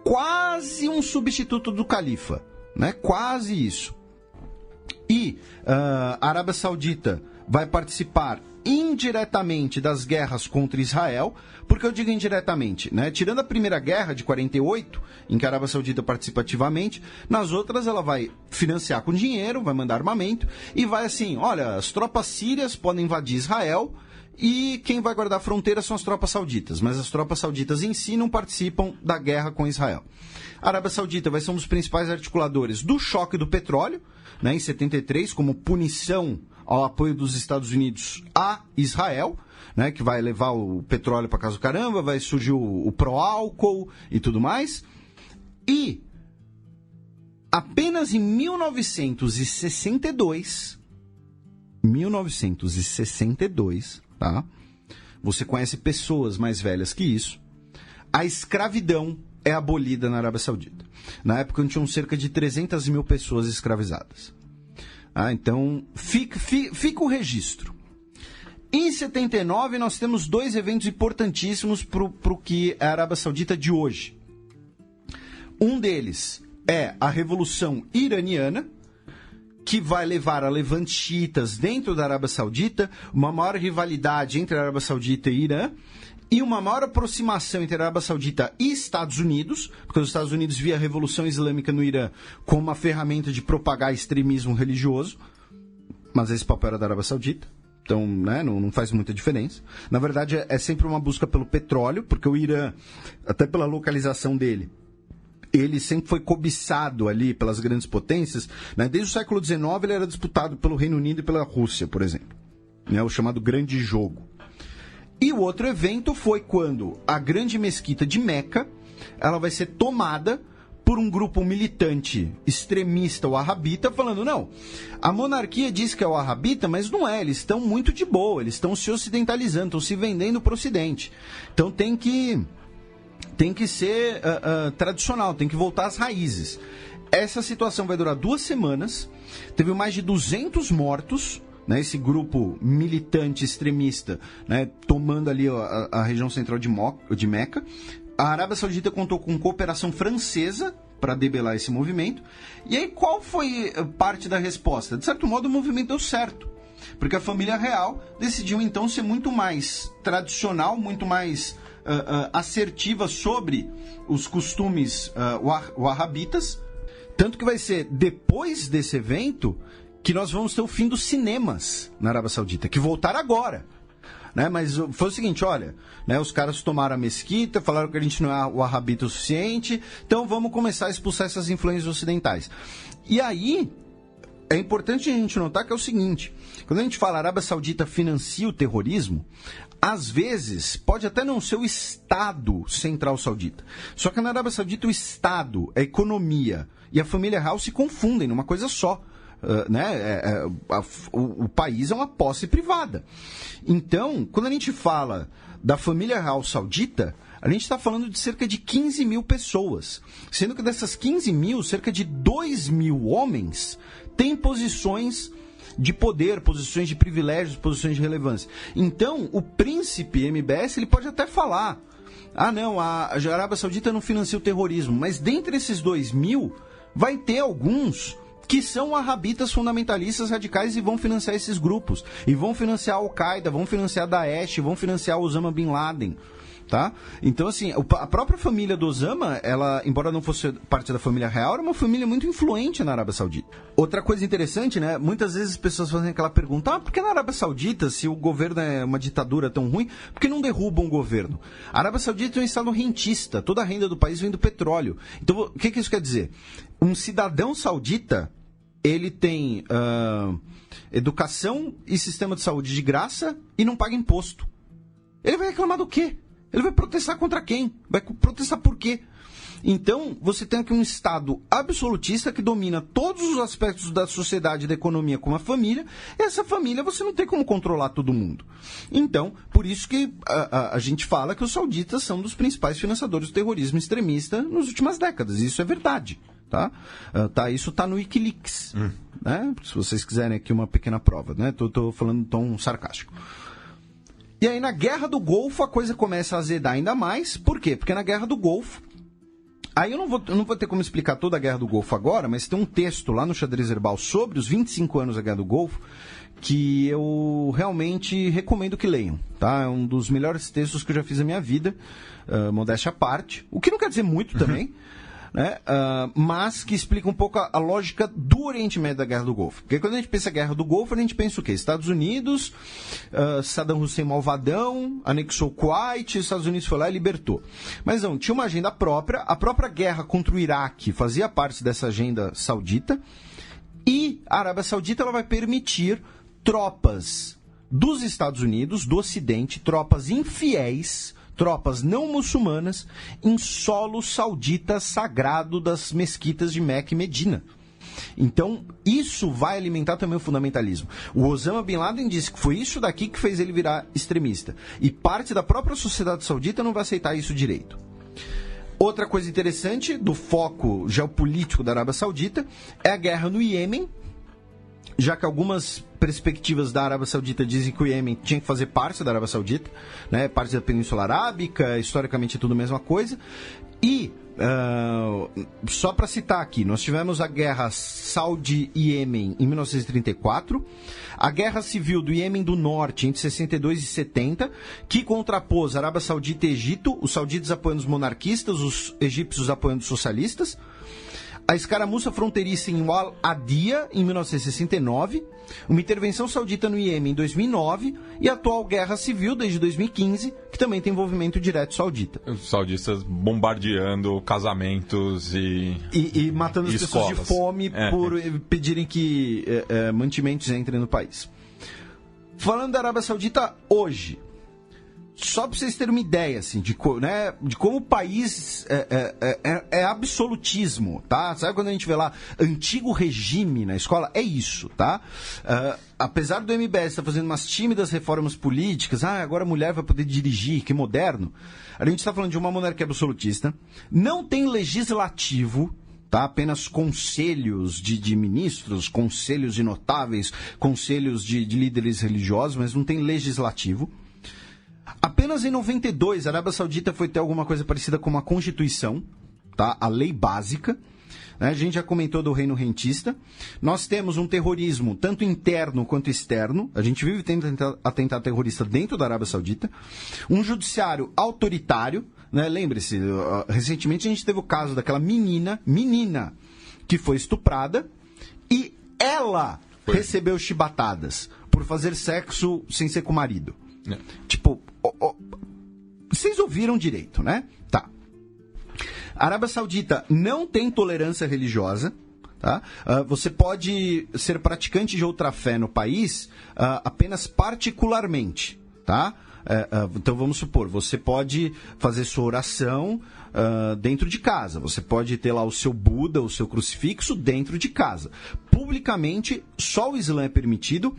quase um substituto do califa, né? Quase isso. E a Arábia Saudita vai participar indiretamente das guerras contra Israel. Por que eu digo indiretamente? Né? Tirando a primeira guerra de 48, em que a Arábia Saudita participa ativamente, nas outras ela vai financiar com dinheiro, vai mandar armamento e vai assim, olha, as tropas sírias podem invadir Israel e quem vai guardar a fronteira são as tropas sauditas, mas as tropas sauditas em si não participam da guerra com Israel. A Arábia Saudita vai ser um dos principais articuladores do choque do petróleo, né, em 73, como punição ao apoio dos Estados Unidos a Israel, né, que vai levar o petróleo para casa do caramba, vai surgir o pró-álcool e tudo mais. E apenas em 1962, tá? Você conhece pessoas mais velhas que isso, a escravidão é abolida na Arábia Saudita. Na época, tinham cerca de 300 mil pessoas escravizadas. Então, fica o registro. Em 79, nós temos dois eventos importantíssimos para o que é a Arábia Saudita de hoje. Um deles é a Revolução Iraniana, que vai levar a levantes xiitas dentro da Arábia Saudita, uma maior rivalidade entre a Arábia Saudita e Irã, e uma maior aproximação entre a Arábia Saudita e Estados Unidos, porque os Estados Unidos via a Revolução Islâmica no Irã como uma ferramenta de propagar extremismo religioso, mas esse papel era da Arábia Saudita, Então, né, não faz muita diferença. Na verdade, é sempre uma busca pelo petróleo, porque o Irã, até pela localização dele, ele sempre foi cobiçado ali pelas grandes potências, né? Desde o século XIX ele era disputado pelo Reino Unido e pela Rússia, por exemplo, né? O chamado Grande Jogo. E o outro evento foi quando a grande mesquita de Meca, ela vai ser tomada por um grupo militante extremista wahhabita, falando, não, a monarquia diz que é wahhabita, mas não é, eles estão muito de boa, eles estão se ocidentalizando, estão se vendendo para o Ocidente. Então tem que ser tradicional, tem que voltar às raízes. Essa situação vai durar 2 semanas, teve mais de 200 mortos, né, esse grupo militante extremista, né, tomando ali a região central de Meca. A Arábia Saudita contou com cooperação francesa para debelar esse movimento. E aí, qual foi parte da resposta? De certo modo, o movimento deu certo. Porque a família real decidiu, então, ser muito mais tradicional, muito mais assertiva sobre os costumes wahhabitas. Tanto que vai ser depois desse evento que nós vamos ter o fim dos cinemas na Arábia Saudita, que voltaram agora. Né, mas foi o seguinte, olha, né, os caras tomaram a mesquita, falaram que a gente não é wahhabita o suficiente, então vamos começar a expulsar essas influências ocidentais. E aí, é importante a gente notar que é o seguinte, quando a gente fala Arábia Saudita financia o terrorismo, às vezes pode até não ser o Estado central saudita, só que na Arábia Saudita o Estado, a economia e a família real se confundem numa coisa só. O país é uma posse privada. Então, quando a gente fala da família real saudita, a gente está falando de cerca de 15 mil pessoas, sendo que dessas 15 mil, cerca de 2 mil homens têm posições de poder, posições de privilégios, posições de relevância. Então, o príncipe MBS ele pode até falar, não, a Arábia Saudita não financia o terrorismo, mas dentre esses 2 mil, vai ter alguns que são wahhabitas fundamentalistas radicais e vão financiar esses grupos. E vão financiar a Al-Qaeda, vão financiar a Daesh, vão financiar Osama Bin Laden. Tá? Então, assim, a própria família do Osama, ela, embora não fosse parte da família real, era uma família muito influente na Arábia Saudita. Outra coisa interessante, né? Muitas vezes as pessoas fazem aquela pergunta, por que na Arábia Saudita, se o governo é uma ditadura tão ruim, por que não derrubam o governo? A Arábia Saudita é um estado rentista, toda a renda do país vem do petróleo. Então, o que isso quer dizer? Um cidadão saudita, ele tem educação e sistema de saúde de graça e não paga imposto. Ele vai reclamar do quê? Ele vai protestar contra quem? Vai protestar por quê? Então, você tem aqui um Estado absolutista que domina todos os aspectos da sociedade e da economia como a família, e essa família você não tem como controlar todo mundo. Então, por isso que a gente fala que os sauditas são dos principais financiadores do terrorismo extremista nas últimas décadas. Isso é verdade. Isso está no Wikileaks. Né? Se vocês quiserem aqui uma pequena prova. Né? Tô falando em tom sarcástico. E aí, na Guerra do Golfo, a coisa começa a azedar ainda mais. Por quê? Porque na Guerra do Golfo... Aí eu não vou ter como explicar toda a Guerra do Golfo agora, mas tem um texto lá no Xadrez Herbal sobre os 25 anos da Guerra do Golfo que eu realmente recomendo que leiam. Tá? É um dos melhores textos que eu já fiz na minha vida, modéstia à parte. O que não quer dizer muito também, né? Mas que explica um pouco a lógica do Oriente Médio da Guerra do Golfo. Porque quando a gente pensa em Guerra do Golfo, a gente pensa o quê? Estados Unidos, Saddam Hussein malvadão, anexou o Kuwait, os Estados Unidos foi lá e libertou. Mas não, tinha uma agenda própria, a própria guerra contra o Iraque fazia parte dessa agenda saudita, e a Arábia Saudita ela vai permitir tropas dos Estados Unidos, do Ocidente, tropas infiéis, tropas não muçulmanas em solo saudita sagrado das mesquitas de Meca e Medina. Então, isso vai alimentar também o fundamentalismo. O Osama Bin Laden disse que foi isso daqui que fez ele virar extremista. E parte da própria sociedade saudita não vai aceitar isso direito. Outra coisa interessante do foco geopolítico da Arábia Saudita é a guerra no Iêmen, já que algumas perspectivas da Arábia Saudita dizem que o Iêmen tinha que fazer parte da Arábia Saudita, né? Parte da Península Arábica, historicamente é tudo a mesma coisa. E, só para citar aqui, nós tivemos a guerra Saudi-Iêmen em 1934, a guerra civil do Iêmen do Norte entre 62 e 70, que contrapôs a Arábia Saudita e Egito, os sauditas apoiando os monarquistas, os egípcios apoiando os socialistas. a escaramuça fronteiriça em Wal Adia, em 1969, uma intervenção saudita no Iêmen em 2009 e a atual guerra civil desde 2015, que também tem envolvimento direto saudita. Os saudistas bombardeando casamentos e matando as pessoas de fome por pedirem que mantimentos entrem no país. Falando da Arábia Saudita hoje, só para vocês terem uma ideia assim, de como o país é absolutismo, tá? Sabe quando a gente vê lá antigo regime na escola? É isso, tá? Apesar do MBS estar fazendo umas tímidas reformas políticas, agora a mulher vai poder dirigir, que moderno. A gente está falando de uma monarquia absolutista, não tem legislativo, tá? Apenas conselhos de ministros, conselhos de notáveis, conselhos de líderes religiosos, mas não tem legislativo. Apenas em 92, a Arábia Saudita foi ter alguma coisa parecida com uma constituição, tá? A lei básica. Né? A gente já comentou do reino rentista. Nós temos um terrorismo tanto interno quanto externo. A gente vive tendo atentado terrorista dentro da Arábia Saudita. Um judiciário autoritário. Né? Lembre-se, recentemente a gente teve o caso daquela menina que foi estuprada e ela recebeu chibatadas por fazer sexo sem ser com o marido. Tipo, vocês ouviram direito, né? Tá. A Arábia Saudita não tem tolerância religiosa, tá? Você pode ser praticante de outra fé no país apenas particularmente, tá? Então vamos supor, você pode fazer sua oração dentro de casa, você pode ter lá o seu Buda, o seu crucifixo dentro de casa. Publicamente, só o Islã é permitido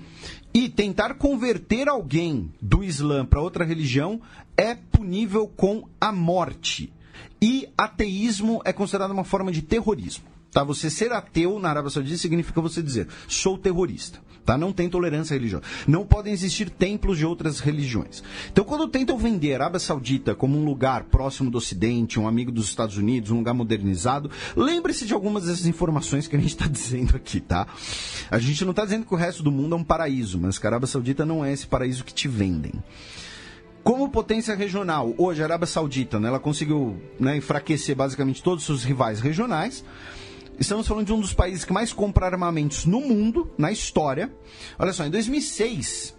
e tentar converter alguém do Islã para outra religião é punível com a morte. E ateísmo é considerado uma forma de terrorismo. Tá? Você ser ateu na Arábia Saudita significa você dizer, sou terrorista. Tá? Não tem tolerância religiosa. Não podem existir templos de outras religiões. Então, quando tentam vender a Arábia Saudita como um lugar próximo do Ocidente, um amigo dos Estados Unidos, um lugar modernizado, lembre-se de algumas dessas informações que a gente está dizendo aqui, tá? A gente não está dizendo que o resto do mundo é um paraíso, mas que a Arábia Saudita não é esse paraíso que te vendem. Como potência regional, hoje a Arábia Saudita, né, ela conseguiu, né, enfraquecer basicamente todos os seus rivais regionais. Estamos falando de um dos países que mais compra armamentos no mundo, na história. Olha só, em 2006,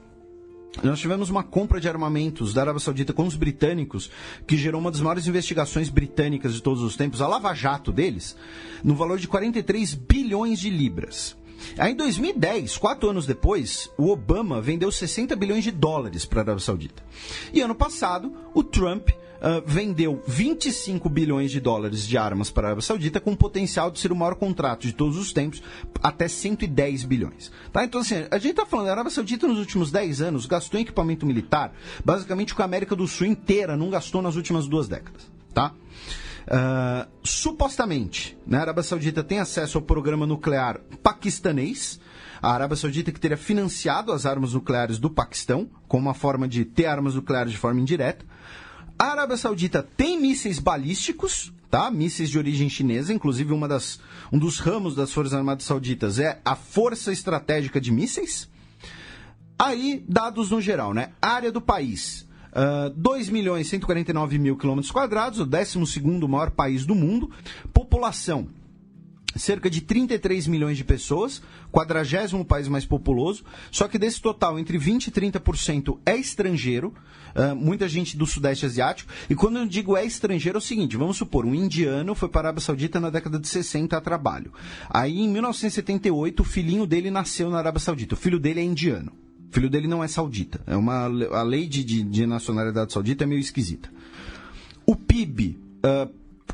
nós tivemos uma compra de armamentos da Arábia Saudita com os britânicos, que gerou uma das maiores investigações britânicas de todos os tempos, a Lava Jato deles, no valor de 43 bilhões de libras. Aí em 2010, 4 anos depois, o Obama vendeu 60 bilhões de dólares para a Arábia Saudita. E ano passado, o Trump vendeu 25 bilhões de dólares de armas para a Arábia Saudita, com o potencial de ser o maior contrato de todos os tempos, até 110 bilhões. Tá? Então, assim, a gente está falando, a Arábia Saudita nos últimos 10 anos gastou em equipamento militar, basicamente o que a América do Sul inteira não gastou nas últimas 2 décadas. Tá? Supostamente, né, a Arábia Saudita tem acesso ao programa nuclear paquistanês. A Arábia Saudita que teria financiado as armas nucleares do Paquistão, como uma forma de ter armas nucleares de forma indireta. A Arábia Saudita tem mísseis balísticos, tá? Mísseis de origem chinesa, inclusive um dos ramos das Forças Armadas Sauditas é a Força Estratégica de Mísseis. Aí, dados no geral, né? Área do país, 2.149.000 km², o 12º maior país do mundo. População, cerca de 33 milhões de pessoas, 40º país mais populoso, só que desse total, entre 20% e 30% é estrangeiro, muita gente do Sudeste Asiático, e quando eu digo é estrangeiro é o seguinte, vamos supor, um indiano foi para a Arábia Saudita na década de 60 a trabalho. Aí, em 1978, o filhinho dele nasceu na Arábia Saudita, o filho dele é indiano. O filho dele não é saudita. A lei de nacionalidade saudita é meio esquisita. O PIB,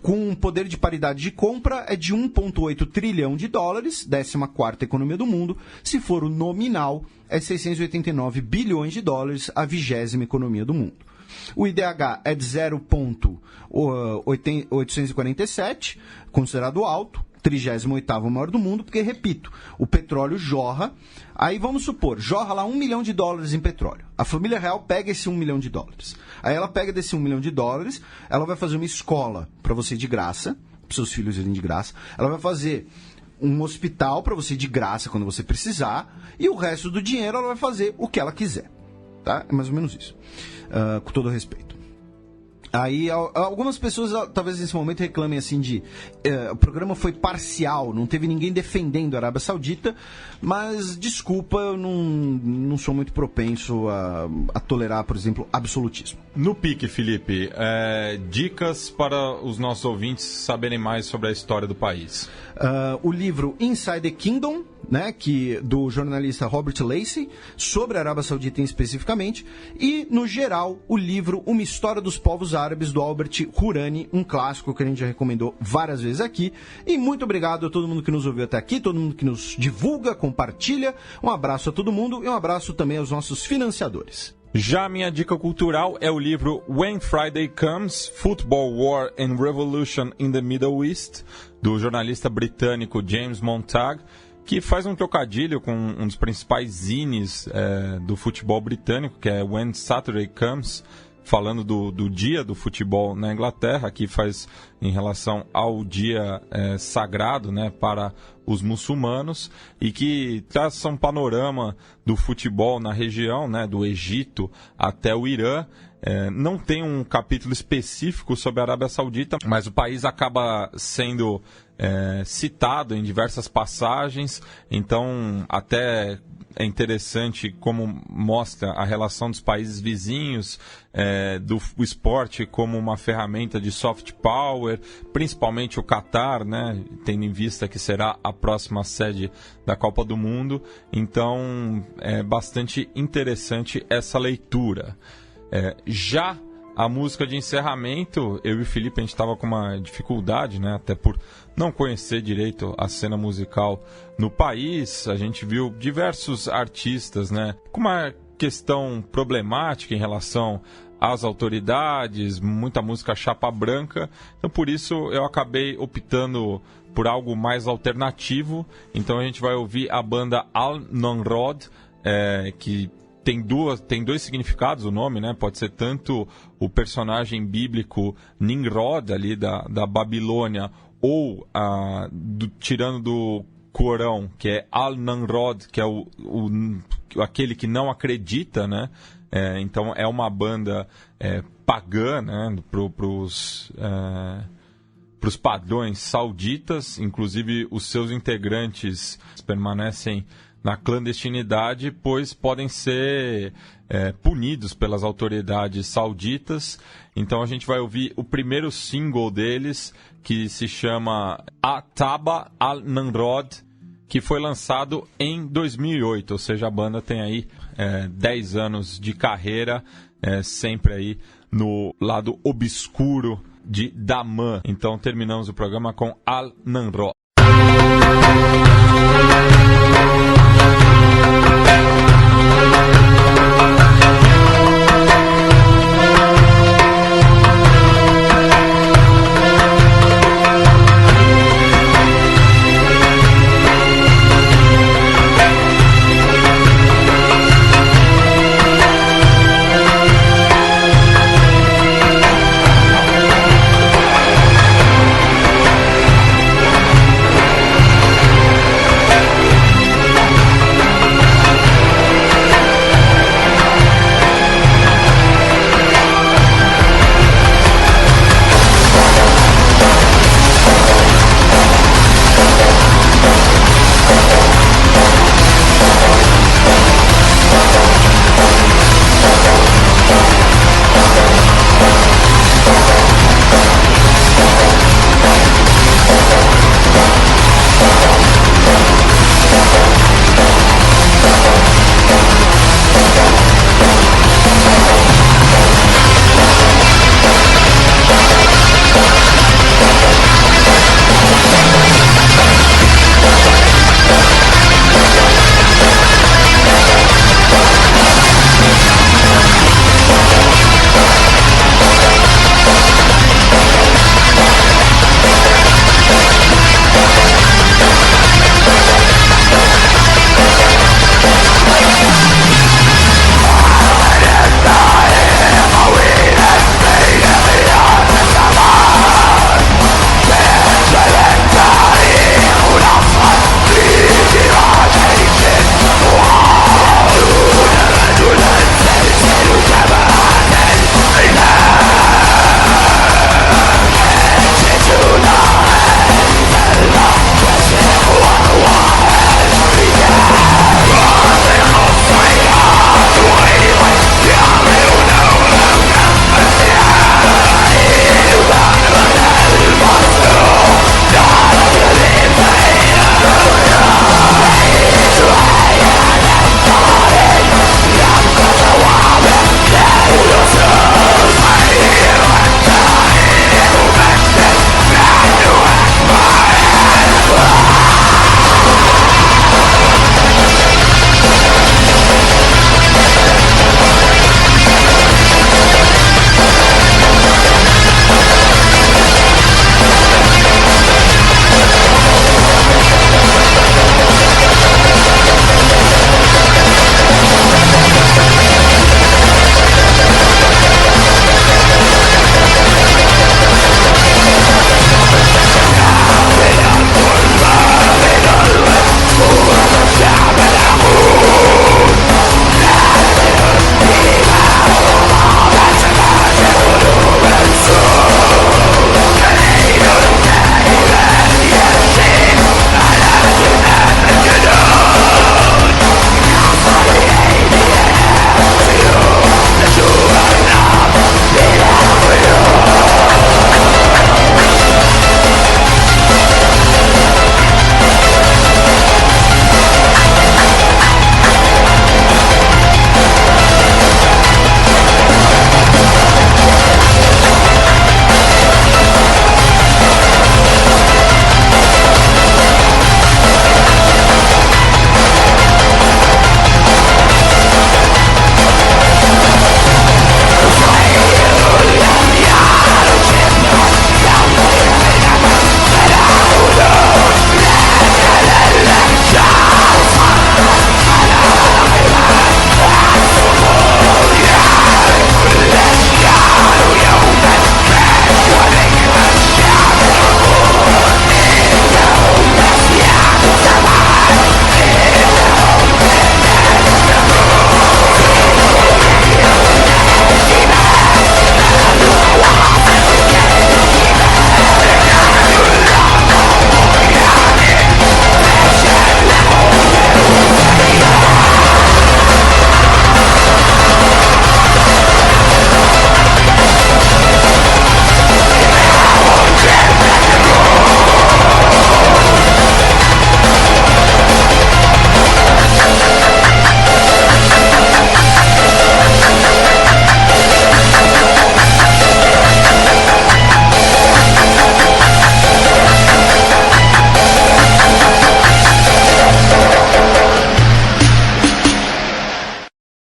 com um poder de paridade de compra, é de 1,8 trilhão de dólares, 14ª economia do mundo. Se for o nominal, é 689 bilhões de dólares, a 20ª economia do mundo. O IDH é de 0,847, considerado alto. 38º maior do mundo, porque, repito, o petróleo jorra. Aí vamos supor, jorra lá $1 milhão em petróleo. A família real pega esse $1 milhão. Aí ela pega desse $1 milhão, ela vai fazer uma escola para você de graça, para seus filhos irem de graça. Ela vai fazer um hospital para você de graça quando você precisar. E o resto do dinheiro ela vai fazer o que ela quiser. Tá? É mais ou menos isso. Com todo respeito. Aí algumas pessoas talvez nesse momento reclamem assim de o programa foi parcial, não teve ninguém defendendo a Arábia Saudita, mas desculpa, eu não sou muito propenso a tolerar, por exemplo, absolutismo. No pique, Felipe, dicas para os nossos ouvintes saberem mais sobre a história do país. O livro Inside the Kingdom, né, do jornalista Robert Lacey, sobre a Arábia Saudita especificamente, e, no geral, o livro Uma História dos Povos Árabes, do Albert Hourani, um clássico que a gente já recomendou várias vezes aqui. E muito obrigado a todo mundo que nos ouviu até aqui, todo mundo que nos divulga, compartilha. Um abraço a todo mundo e um abraço também aos nossos financiadores. Já a minha dica cultural é o livro When Friday Comes, Football, War and Revolution in the Middle East, do jornalista britânico James Montag, que faz um trocadilho com um dos principais zines do futebol britânico, que é When Saturday Comes, falando do dia do futebol na Inglaterra, que faz em relação ao dia sagrado, né, para os muçulmanos, e que traz um panorama do futebol na região, né, do Egito até o Irã. Não tem um capítulo específico sobre a Arábia Saudita, mas o país acaba sendo citado em diversas passagens, então até é interessante como mostra a relação dos países vizinhos, do esporte como uma ferramenta de soft power, principalmente o Catar, né, tendo em vista que será a próxima sede da Copa do Mundo. Então é bastante interessante essa leitura. Já a música de encerramento, eu e o Felipe, a gente estava com uma dificuldade, né, até por não conhecer direito a cena musical no país. A gente viu diversos artistas, né, com uma questão problemática em relação às autoridades, muita música chapa branca. Então, por isso, eu acabei optando por algo mais alternativo. Então, a gente vai ouvir a banda Al-Namrod, que tem dois significados o nome, né? Pode ser tanto o personagem bíblico Nimrod, ali da Babilônia, ou tirando do Corão, que é Al-Namrod, que é aquele que não acredita, né? Então é uma banda pagã, né? Pros padrões sauditas. Inclusive os seus integrantes permanecem na clandestinidade, pois podem ser punidos pelas autoridades sauditas. Então a gente vai ouvir o primeiro single deles, que se chama Ataba Al-Namrod, que foi lançado em 2008, ou seja, a banda tem aí 10 anos de carreira, sempre aí no lado obscuro de Daman. Então terminamos o programa com Al-Namrod.